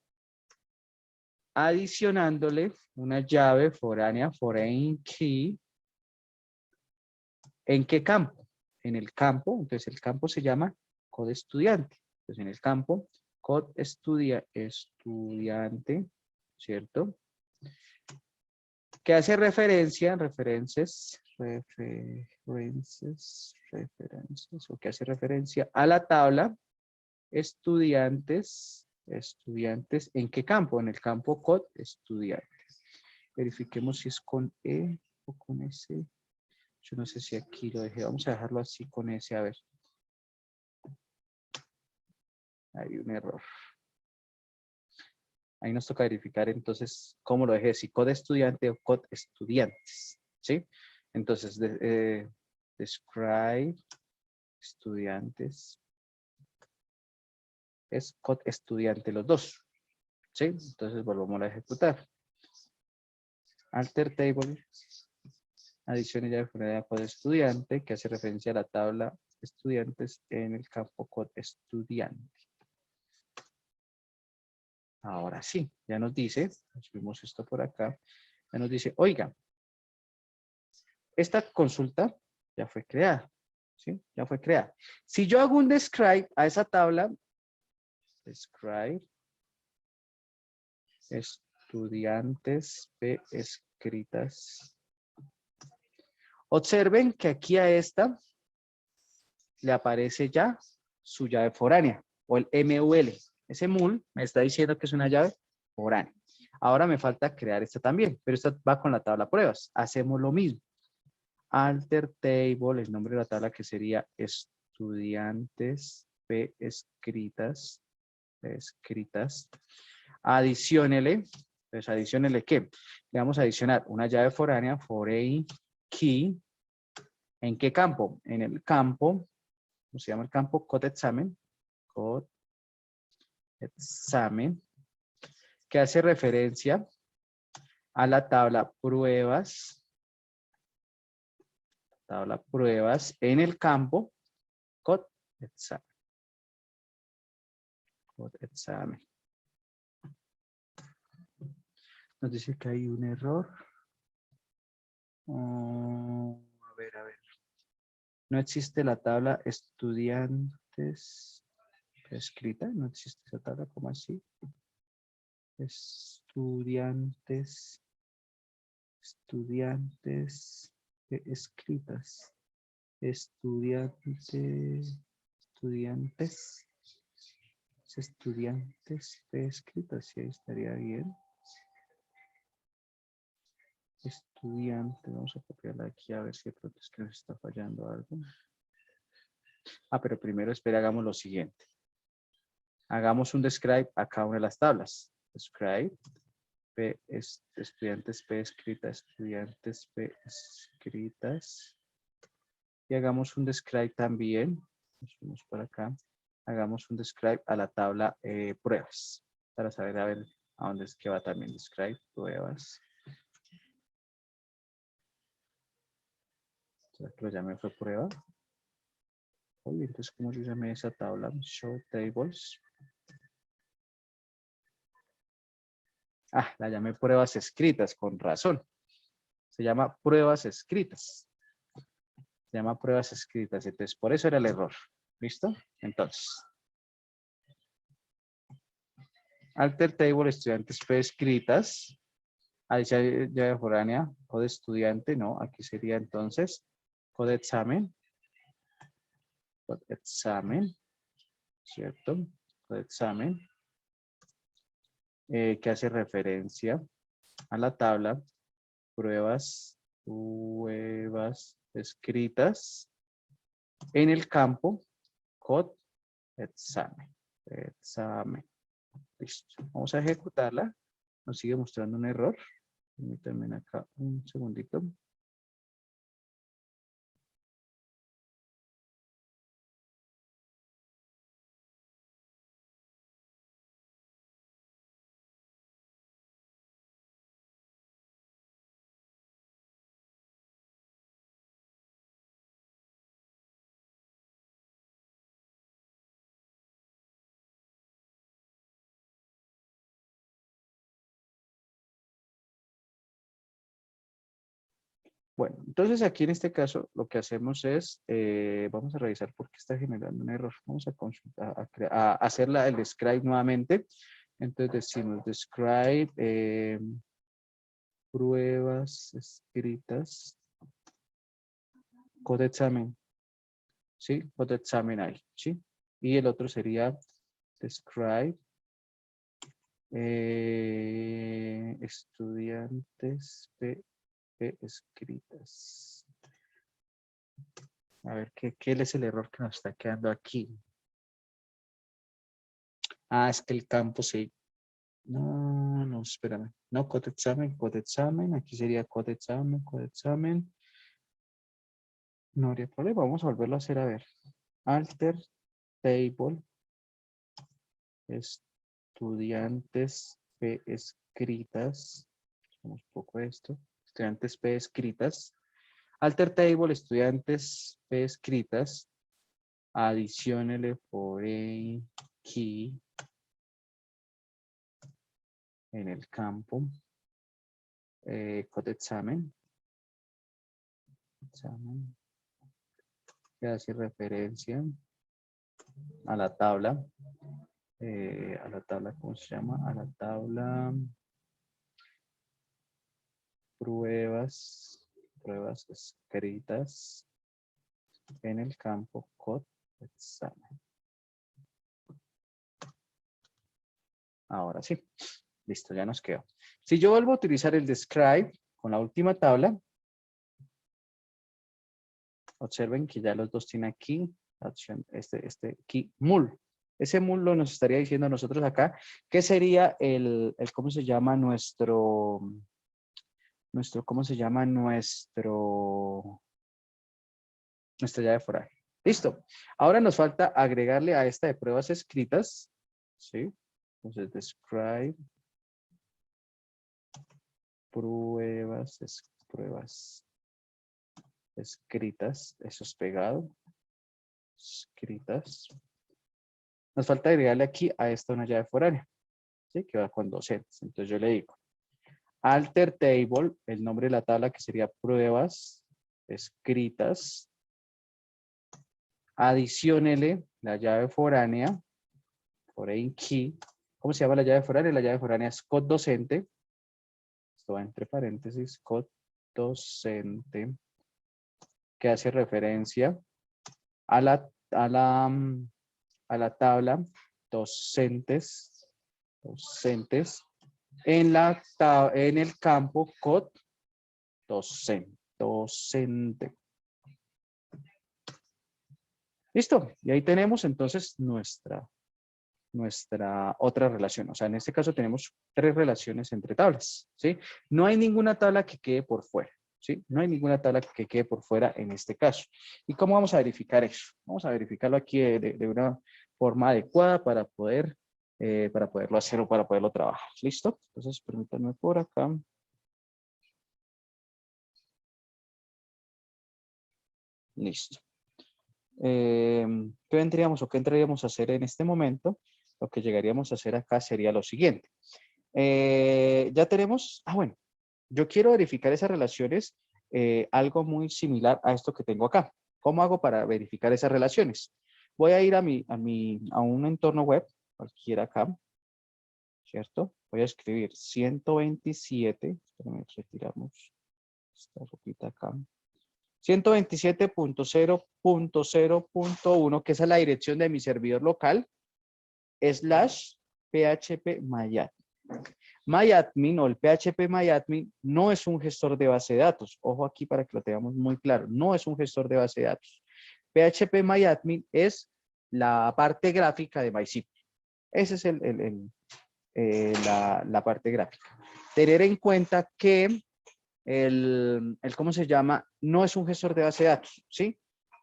adicionándole una llave foránea, foreign key. ¿En qué campo? En el campo, entonces el campo se llama code estudiante. Entonces en el campo, code estudiante, ¿cierto? Que hace referencia, referencias, o que hace referencia a la tabla estudiantes, ¿en qué campo? En el campo code estudiantes. Verifiquemos si es con E o con S. Yo no sé si aquí lo dejé. Vamos a dejarlo así con S, a ver. Hay un error. Ahí nos toca verificar entonces cómo lo dejé, si code estudiante o code estudiantes, ¿sí? Entonces, describe estudiantes. Es code estudiante los dos, ¿sí? Entonces volvamos a ejecutar. Alter table. Adición y llave fuera code estudiante que hace referencia a la tabla estudiantes en el campo code estudiante. Ahora sí, ya nos dice, subimos esto por acá, ya nos dice, oiga, esta consulta ya fue creada, ¿sí? Ya fue creada. Si yo hago un describe a esa tabla, describe estudiantes P escritas. Observen que aquí a esta le aparece ya su llave foránea o el MUL. Ese MUL me está diciendo que es una llave foránea. Ahora me falta crear esta también, pero esta va con la tabla pruebas. Hacemos lo mismo. Alter table, el nombre de la tabla que sería estudiantes P escritas. Adiciónele. Pues adiciónele ¿qué? Le vamos a adicionar una llave foránea, foreign key. ¿En qué campo? En el campo, ¿cómo se llama el campo? Code examen. Code examen. Que hace referencia a la tabla pruebas. Tabla pruebas en el campo code examen. Code examen. Nos dice que hay un error. A ver, a ver. No existe la tabla estudiantes escrita. No existe esa tabla, ¿cómo así? Estudiantes escritas. Estudiantes escritas, sí, ahí estaría bien. Estudiante, vamos a copiarla aquí a ver si de pronto es que nos está fallando algo. Pero primero espera, hagamos lo siguiente. Hagamos un describe a cada una de las tablas. Describe, estudiantes P escritas, estudiantes P escritas. Y hagamos un describe también. Nos vamos por acá. Hagamos un describe a la tabla pruebas. Para saber a ver a dónde es que va también describe pruebas. ¿Será que lo llamé fue prueba? Oye, entonces, ¿cómo yo llamé esa tabla? Show tables. La llamé pruebas escritas, con razón. Se llama pruebas escritas. Se llama pruebas escritas. Entonces, por eso era el error. ¿Listo? Entonces. Alter table, estudiantes escritas. Ahí ya foránea, code estudiante, no. Aquí sería entonces code examen. Code examen. ¿Cierto? Code examen. Que hace referencia a la tabla pruebas escritas en el campo code examen. Listo. Vamos a ejecutarla. Nos sigue mostrando un error. Permítanme acá un segundito. Bueno, entonces aquí en este caso lo que hacemos es, vamos a revisar por qué está generando un error. Vamos a consultar, a hacer el describe nuevamente. Entonces decimos describe pruebas escritas, code examen, ¿sí? Code examen ahí, ¿sí? Y el otro sería describe estudiantes escritas. A ver, ¿qué es el error que nos está quedando aquí? Ah, es que el campo se... No, espérame. No, code examen. Aquí sería code examen. No habría problema. Vamos a volverlo a hacer. A ver. Alter table. Estudiantes P escritas. Hacemos un poco esto. Estudiantes P escritas. Alter table, estudiantes P escritas. Adiciónele foreign key en el campo. Code examen. Que hace referencia a la tabla. ¿Cómo se llama? A la tabla pruebas escritas en el campo code examen. Ahora sí, listo, ya nos quedó. Si yo vuelvo a utilizar el describe con la última tabla, observen que ya los dos tienen aquí, este key mul. Ese mul lo nos estaría diciendo a nosotros acá, que sería ¿cómo se llama? ¿Cómo se llama? Nuestra llave foraje. Listo. Ahora nos falta agregarle a esta de pruebas escritas, ¿sí? Entonces, describe pruebas escritas, eso es pegado, escritas. Nos falta agregarle aquí a esta una llave foránea, ¿sí? Que va con docentes. Entonces yo le digo, alter table, el nombre de la tabla que sería pruebas escritas, adiciónele la llave foránea, foreign key. ¿Cómo se llama la llave foránea? La llave foránea es code docente. Esto va entre paréntesis, code docente, que hace referencia a la tabla docentes en el campo code docente. Listo. Y ahí tenemos entonces nuestra otra relación. O sea, en este caso tenemos 3 relaciones entre tablas, ¿sí? No hay ninguna tabla que quede por fuera, ¿sí? No hay ninguna tabla que quede por fuera en este caso. ¿Y cómo vamos a verificar eso? Vamos a verificarlo aquí de una forma adecuada para poderlo hacer o para poderlo trabajar. ¿Listo? Entonces, permítanme por acá. Listo. ¿Qué vendríamos o qué entraríamos a hacer en este momento? Lo que llegaríamos a hacer acá sería lo siguiente. Ya tenemos, bueno, yo quiero verificar esas relaciones, algo muy similar a esto que tengo acá. ¿Cómo hago para verificar esas relaciones? Voy a ir a un entorno web, cualquiera acá, ¿cierto? Voy a escribir 127, retiramos esta ropita acá. 127.0.0.1, que esa es la dirección de mi servidor local, /phpMyAdmin. MyAdmin o el PHP MyAdmin no es un gestor de base de datos. Ojo aquí para que lo tengamos muy claro. No es un gestor de base de datos. PHP MyAdmin es la parte gráfica de MySQL. Esa es la parte gráfica. Tener en cuenta que ¿cómo se llama? No es un gestor de base de datos, ¿sí?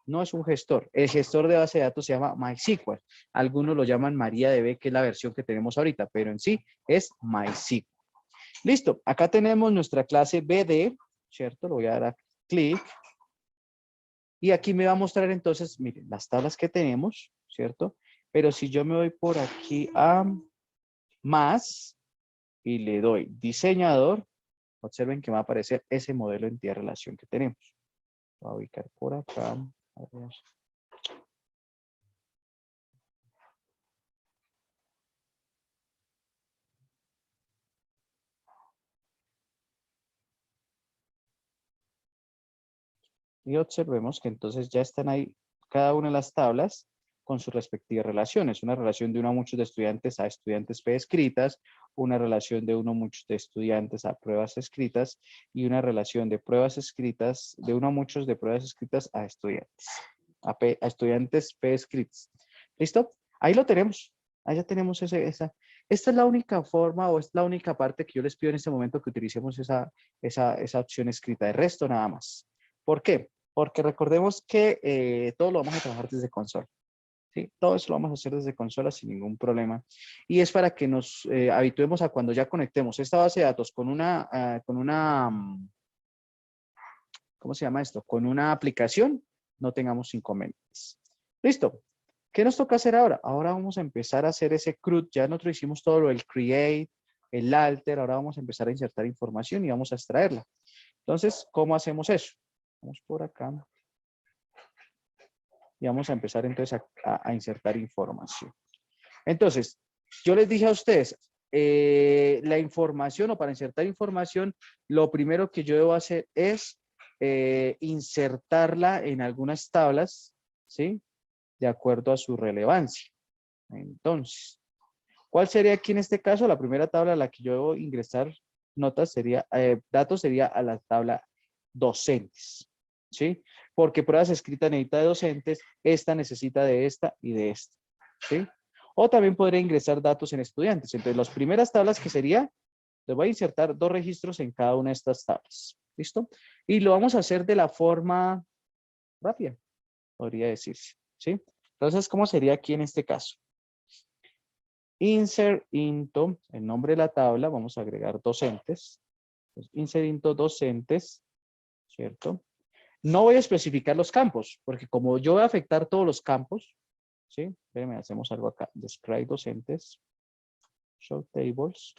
No es un gestor. El gestor de base de datos se llama MySQL. Algunos lo llaman MariaDB, que es la versión que tenemos ahorita, pero en sí es MySQL. Listo. Acá tenemos nuestra clase BD, ¿cierto? Le voy a dar a clic. Y aquí me va a mostrar entonces, miren, las tablas que tenemos, ¿cierto? Pero si yo me voy por aquí a más y le doy diseñador, Observen que va a aparecer ese modelo de entidad de relación que tenemos. Voy a ubicar por acá. A ver. Y observemos que entonces ya están ahí cada una de las tablas con sus respectivas relaciones. Una relación de uno a muchos de estudiantes a estudiantes P escritas, una relación de uno a muchos de estudiantes a pruebas escritas y una relación de pruebas escritas, de uno a muchos de pruebas escritas a estudiantes. A estudiantes P escritos. ¿Listo? Ahí lo tenemos. Ahí ya tenemos esa. Esta es la única forma o es la única parte que yo les pido en este momento que utilicemos esa opción escrita. De resto, nada más. ¿Por qué? Porque recordemos que todo lo vamos a trabajar desde consola. ¿Sí? Todo eso lo vamos a hacer desde consola sin ningún problema. Y es para que nos habituemos a cuando ya conectemos esta base de datos con ¿cómo se llama esto? Con una aplicación, no tengamos inconvenientes. Listo. ¿Qué nos toca hacer ahora? Ahora vamos a empezar a hacer ese CRUD. Ya nosotros hicimos todo lo del create, el alter. Ahora vamos a empezar a insertar información y vamos a extraerla. Entonces, ¿cómo hacemos eso? Vamos por acá. Y vamos a empezar entonces a insertar información. Entonces, yo les dije a ustedes, la información o para insertar información, lo primero que yo debo hacer es insertarla en algunas tablas, ¿sí? De acuerdo a su relevancia. Entonces, ¿cuál sería aquí en este caso? La primera tabla a la que yo debo ingresar notas sería, datos sería a la tabla docentes, ¿sí? Porque pruebas escritas necesita de docentes, esta necesita de esta y de esta, ¿sí? O también podría ingresar datos en estudiantes. Entonces, las primeras tablas que sería, les voy a insertar 2 registros en cada una de estas tablas, ¿listo? Y lo vamos a hacer de la forma rápida, podría decirse, ¿sí? Entonces, ¿cómo sería aquí en este caso? Insert into, el nombre de la tabla, vamos a agregar docentes. Entonces, insert into docentes, ¿cierto? No voy a especificar los campos, porque como yo voy a afectar todos los campos, ¿sí? Espérenme, hacemos algo acá. Describe docentes, show tables,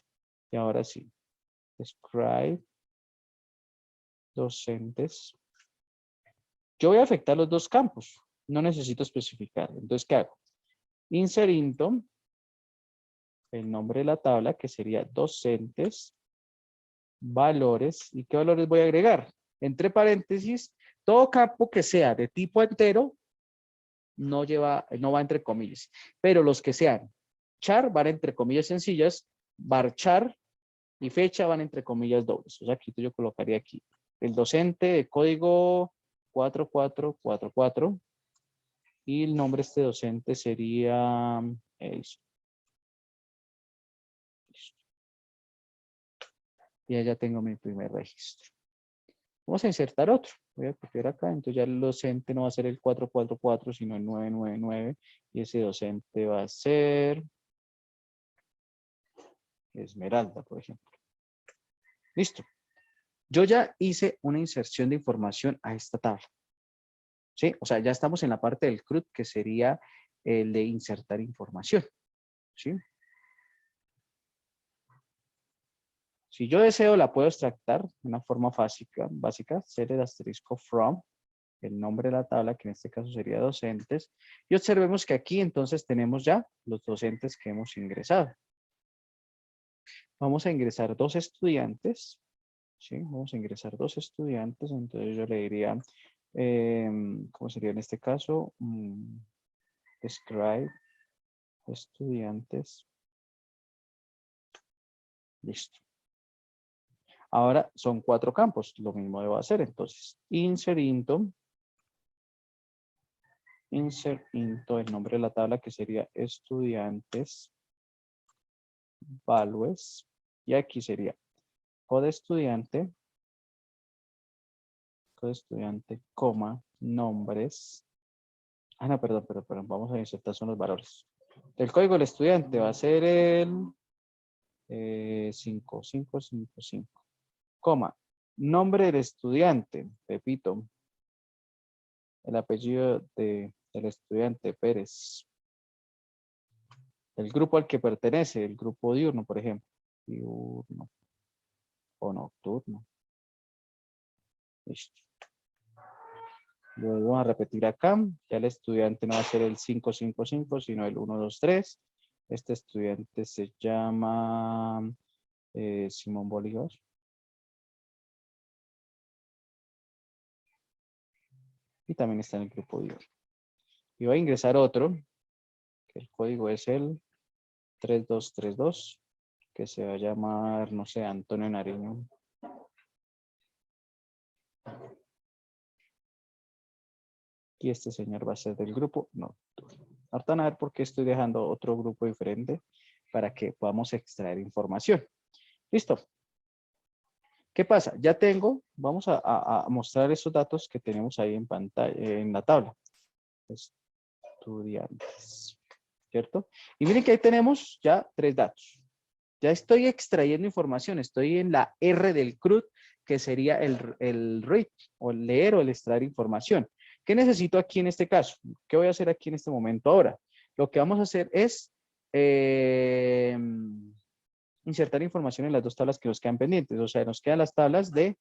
y ahora sí. Describe docentes. Yo voy a afectar los dos campos, no necesito especificar. Entonces, ¿qué hago? Insert into, el nombre de la tabla, que sería docentes, valores. ¿Y qué valores voy a agregar? Entre paréntesis, todo campo que sea de tipo entero no va entre comillas. Pero los que sean char van entre comillas sencillas, varchar y fecha van entre comillas dobles. O sea, aquí yo colocaría aquí el docente de código 4444 y el nombre de este docente sería Edison. Y ya tengo mi primer registro. Vamos a insertar otro. Voy a copiar acá. Entonces ya el docente no va a ser el 444, sino el 999. Y ese docente va a ser Esmeralda, por ejemplo. Listo. Yo ya hice una inserción de información a esta tabla. ¿Sí? O sea, ya estamos en la parte del CRUD, que sería el de insertar información. ¿Sí? Si yo deseo, la puedo extractar de una forma básica, ser el asterisco from, el nombre de la tabla, que en este caso sería docentes, y observemos que aquí entonces tenemos ya los docentes que hemos ingresado. Vamos a ingresar 2 estudiantes, ¿sí? Vamos a ingresar 2 estudiantes, entonces yo le diría, ¿cómo sería en este caso? Describe estudiantes. Listo. Ahora son 4 campos, lo mismo debo hacer, entonces, insert into, el nombre de la tabla que sería estudiantes, values, y aquí sería code estudiante, coma, nombres. Ah, no, perdón, vamos a insertar son los valores. El código del estudiante va a ser el 5555, coma, nombre del estudiante, Pepito, el apellido del estudiante, Pérez. El grupo al que pertenece, el grupo diurno, por ejemplo. Diurno. o nocturno. Listo. Lo vamos a repetir acá. Ya el estudiante no va a ser el 555, sino el 123. Este estudiante se llama Simón Bolívar. Y también está en el grupo I. Y voy a ingresar otro, que el código es el 3232, que se va a llamar, no sé, Antonio Nariño. Y este señor va a ser del grupo nocturno. Ahorita van a ver por qué estoy dejando otro grupo diferente para que podamos extraer información. Listo. ¿Qué pasa? Ya tengo, vamos a mostrar esos datos que tenemos ahí en pantalla, en la tabla. Estudiantes, ¿cierto? Y miren que ahí tenemos ya 3 datos. Ya estoy extrayendo información, estoy en la R del CRUD, que sería el read, o el leer o el extraer información. ¿Qué necesito aquí en este caso? ¿Qué voy a hacer aquí en este momento ahora? Lo que vamos a hacer es insertar información en las 2 tablas que nos quedan pendientes. O sea, nos quedan las tablas de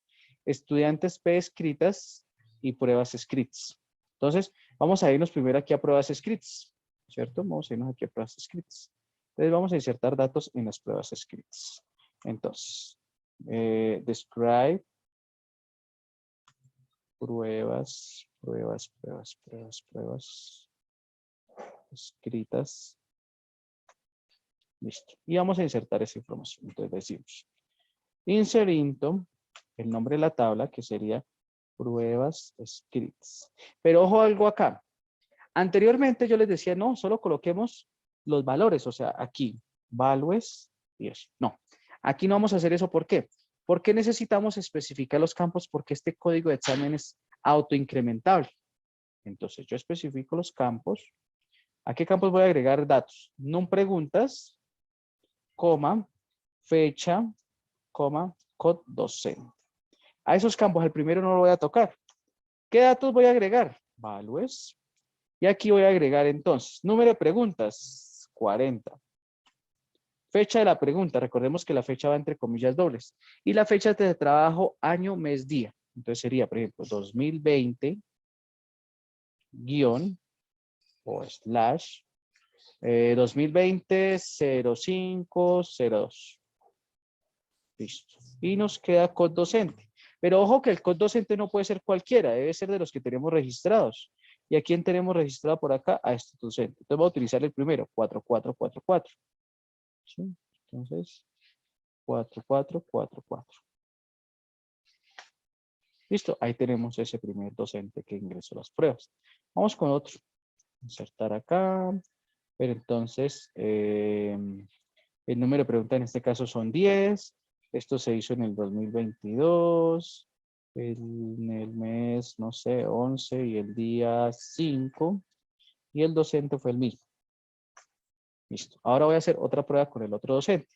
estudiantes P escritas y pruebas escritas. Entonces, vamos a irnos primero aquí a pruebas escritas, ¿cierto? Vamos a irnos aquí a pruebas escritas. Entonces, vamos a insertar datos en las pruebas escritas. Entonces, describe pruebas escritas. Listo. Y vamos a insertar esa información. Entonces decimos, insert into el nombre de la tabla, que sería pruebas escritas. Pero ojo algo acá. Anteriormente yo les decía, no, solo coloquemos los valores, o sea, aquí, values y eso. No, aquí no vamos a hacer eso. ¿Por qué? Porque necesitamos especificar los campos, porque este código de examen es autoincrementable. Entonces yo especifico los campos. ¿A qué campos voy a agregar datos? Num preguntas, coma, fecha, coma, code docente. A esos campos, el primero no lo voy a tocar. ¿Qué datos voy a agregar? Values. Y aquí voy a agregar entonces, número de preguntas, 40. Fecha de la pregunta, recordemos que la fecha va entre comillas dobles. Y la fecha de trabajo, año, mes, día. Entonces sería, por ejemplo, 2020, guión, o slash, 2020-0502. Listo. Y nos queda code docente. Pero ojo que el code docente no puede ser cualquiera, debe ser de los que tenemos registrados. ¿Y a quién tenemos registrado por acá? A este docente. Entonces voy a utilizar el primero, 4444. ¿Sí? Entonces, 4444. Listo, ahí tenemos ese primer docente que ingresó las pruebas. Vamos con otro. Insertar acá. Pero entonces, el número de preguntas en este caso son 10. Esto se hizo en el 2022. En el mes, no sé, 11 y el día 5. Y el docente fue el mismo. Listo. Ahora voy a hacer otra prueba con el otro docente.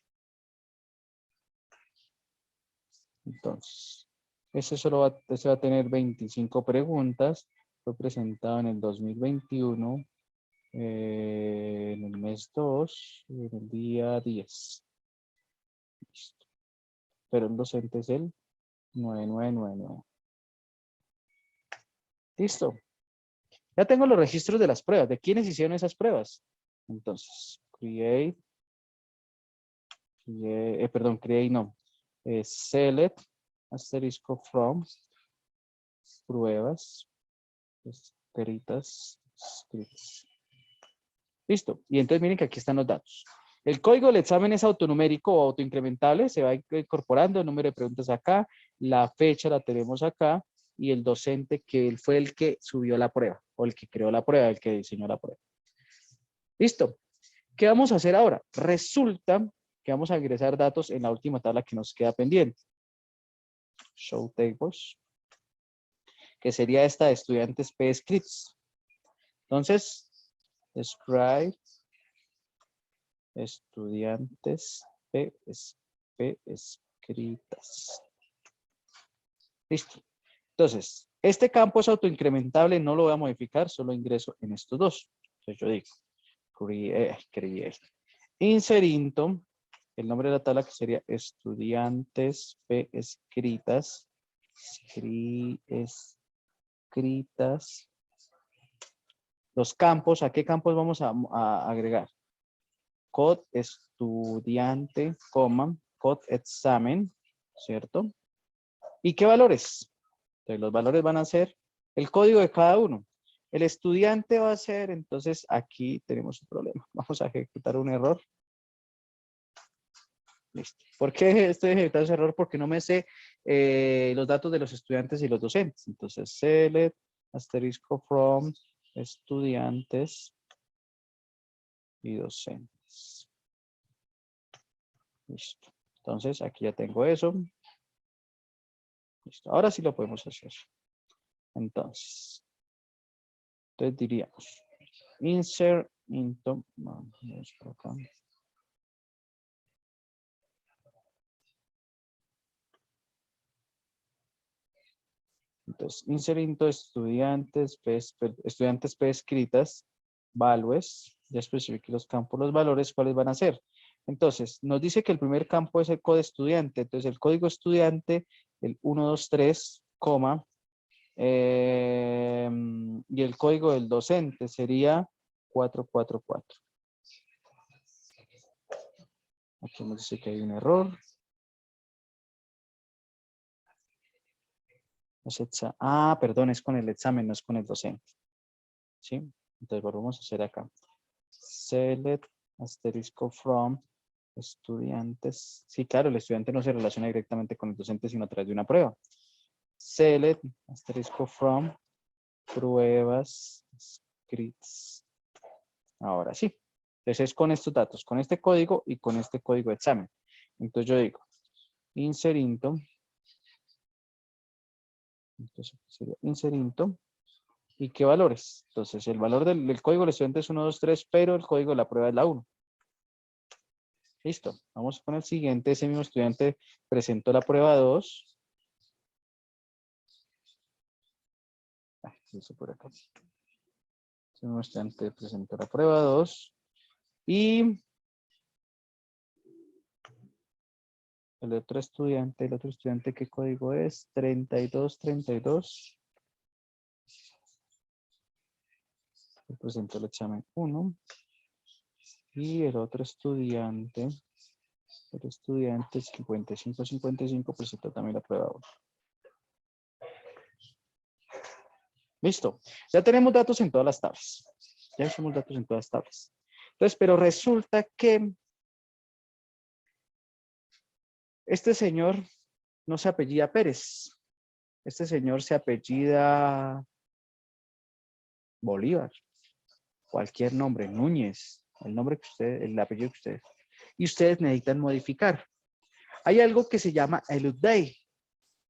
Entonces, ese va a tener 25 preguntas. Fue presentado en el 2021, en el mes 2, en el día 10. Listo. Pero el docente es el 9999. Listo. Ya tengo los registros de las pruebas. ¿De quiénes hicieron esas pruebas? Entonces, create no. Select, asterisco from, pruebas, escritas. Listo. Y entonces miren que aquí están los datos. El código del examen es autonumérico o autoincrementable. Se va incorporando el número de preguntas acá. La fecha la tenemos acá. Y el docente que él fue el que subió la prueba. O el que creó la prueba, el que diseñó la prueba. Listo. ¿Qué vamos a hacer ahora? Resulta que vamos a ingresar datos en la última tabla que nos queda pendiente. Show tables. Que sería esta de estudiantes P scripts. Entonces, describe estudiantes P escritas. Listo. Entonces, este campo es autoincrementable, no lo voy a modificar, solo ingreso en estos dos. Entonces yo digo, create, insert into el nombre de la tabla que sería estudiantes P escritas, escritas. Los campos, ¿a qué campos vamos a agregar? Code estudiante, coma, code examen, ¿cierto? ¿Y qué valores? Entonces, los valores van a ser el código de cada uno. El estudiante va a ser, entonces aquí tenemos un problema. Vamos a ejecutar un error. Listo. ¿Por qué estoy ejecutando ese error? Porque no me sé los datos de los estudiantes y los docentes. Entonces, select asterisco from estudiantes y docentes. Listo. Entonces, aquí ya tengo eso. Listo. Ahora sí lo podemos hacer. Entonces diríamos insert into, vamos por acá. Entonces, insert into estudiantes P escritas, values, ya especifique los campos, los valores, ¿cuáles van a ser? Entonces, nos dice que el primer campo es el código estudiante. Entonces, el código estudiante, el 123, coma, y el código del docente sería 444. Aquí nos dice que hay un error. Perdón, es con el examen, no es con el docente. ¿Sí? Entonces volvemos a hacer acá. Select asterisco from estudiantes. Sí, claro, el estudiante no se relaciona directamente con el docente, sino a través de una prueba. Select asterisco from pruebas scripts. Ahora sí. Entonces es con estos datos, con este código y con este código de examen. Entonces yo digo, insert into. Entonces sería insert into. ¿Y qué valores? Entonces, el valor del código del estudiante es 1, 2, 3, pero el código de la prueba es la 1. Listo. Vamos con el siguiente. Ese mismo estudiante presentó la prueba 2. Eso por acá. Ese mismo estudiante presentó la prueba 2. Y el otro estudiante, ¿qué código es? 3232. Presentó el examen 1. Y el otro estudiante, 5555, presentó también la prueba 1. Listo. Ya tenemos datos en todas las tablas. Ya hicimos datos en todas las tablas. Entonces, pero resulta que este señor no se apellida Pérez. Este señor se apellida Bolívar. Cualquier nombre, Núñez, el nombre que ustedes, el apellido que ustedes. Y ustedes necesitan modificar. Hay algo que se llama Elude Day.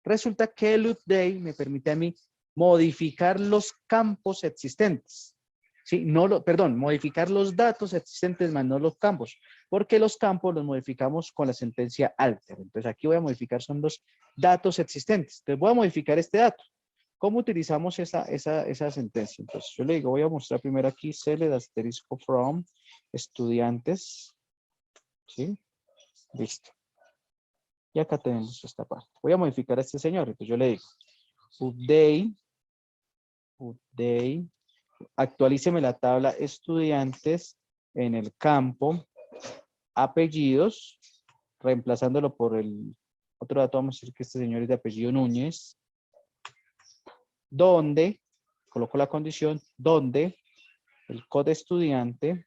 Resulta que Elude Day me permite a mí modificar los campos existentes. ¿Sí? Modificar los datos existentes más no los campos, porque los campos los modificamos con la sentencia alter. Entonces aquí voy a modificar son los datos existentes. Entonces voy a modificar este dato. ¿Cómo utilizamos esa sentencia? Entonces yo le digo, voy a mostrar primero aquí select asterisco from estudiantes. ¿Sí? Listo. Y acá tenemos esta parte. Voy a modificar a este señor. Entonces yo le digo, update, actualíceme la tabla estudiantes en el campo apellidos, reemplazándolo por el otro dato, vamos a decir que este señor es de apellido Núñez, donde, coloco la condición, donde el código estudiante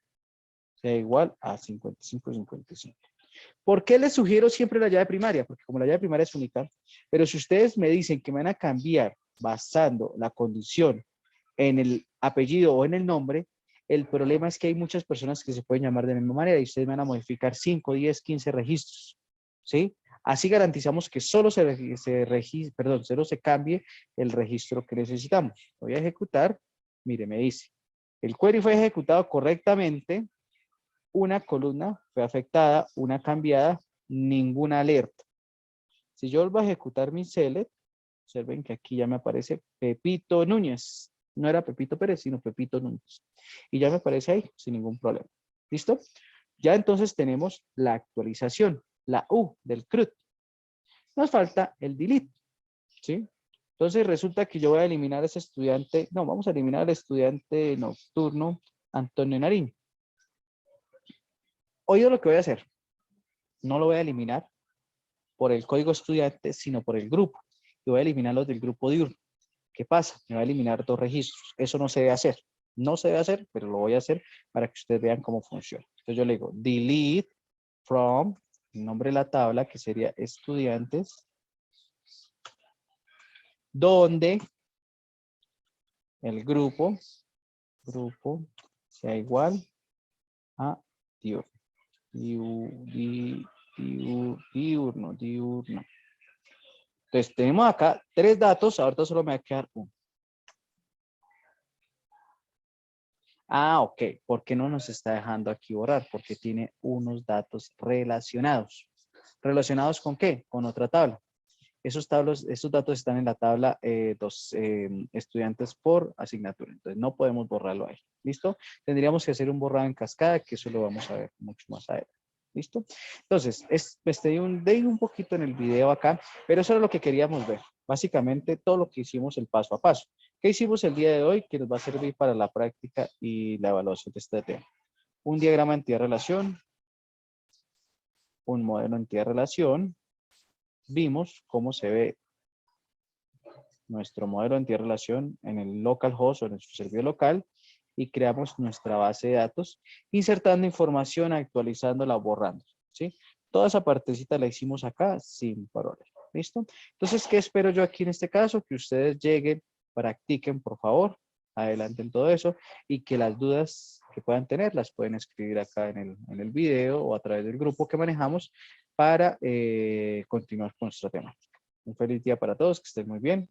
sea igual a 5555. ¿Por qué les sugiero siempre la llave primaria? Porque como la llave primaria es única, pero si ustedes me dicen que me van a cambiar basando la condición en el apellido o en el nombre, el problema es que hay muchas personas que se pueden llamar de la misma manera y ustedes van a modificar 5, 10, 15 registros, ¿sí? Así garantizamos que solo se cambie el registro que necesitamos. Voy a ejecutar, mire, me dice, el query fue ejecutado correctamente, una columna fue afectada, una cambiada, ninguna alerta. Si yo vuelvo a ejecutar mi select, observen que aquí ya me aparece Pepito Núñez. No era Pepito Pérez, sino Pepito Núñez. Y ya me aparece ahí sin ningún problema. ¿Listo? Ya entonces tenemos la actualización, la U del CRUD. Nos falta el delete, ¿sí? Entonces resulta que yo voy a eliminar a ese estudiante, no, vamos a eliminar al estudiante nocturno Antonio Nariño. Oído lo que voy a hacer. No lo voy a eliminar por el código estudiante, sino por el grupo. Y voy a eliminar los del grupo diurno. ¿Qué pasa? Me va a eliminar 2 registros. Eso no se debe hacer. No se debe hacer, pero lo voy a hacer para que ustedes vean cómo funciona. Entonces yo le digo delete from, el nombre de la tabla, que sería estudiantes, donde el grupo sea igual a diurno. Diurno. Entonces tenemos acá 3 datos, ahorita solo me va a quedar 1. Ah, ok. ¿Por qué no nos está dejando aquí borrar? Porque tiene unos datos relacionados. ¿Relacionados con qué? Con otra tabla. Esos datos están en la tabla estudiantes por asignatura. Entonces no podemos borrarlo ahí. ¿Listo? Tendríamos que hacer un borrado en cascada, que eso lo vamos a ver mucho más adelante. ¿Listo? Entonces, te di un poquito en el video acá, pero eso era lo que queríamos ver. Básicamente todo lo que hicimos el paso a paso. ¿Qué hicimos el día de hoy que nos va a servir para la práctica y la evaluación de este tema? Un diagrama de entidad-relación, un modelo de entidad-relación. Vimos cómo se ve nuestro modelo de entidad-relación en el localhost o en nuestro servidor local y creamos nuestra base de datos, insertando información, actualizándola, borrando, ¿sí? Toda esa partecita la hicimos acá sin problema. ¿Listo? Entonces, ¿qué espero yo aquí en este caso? Que ustedes lleguen, practiquen, por favor, adelanten todo eso y que las dudas que puedan tener las pueden escribir acá en el video o a través del grupo que manejamos para continuar con nuestro tema. Un feliz día para todos, que estén muy bien.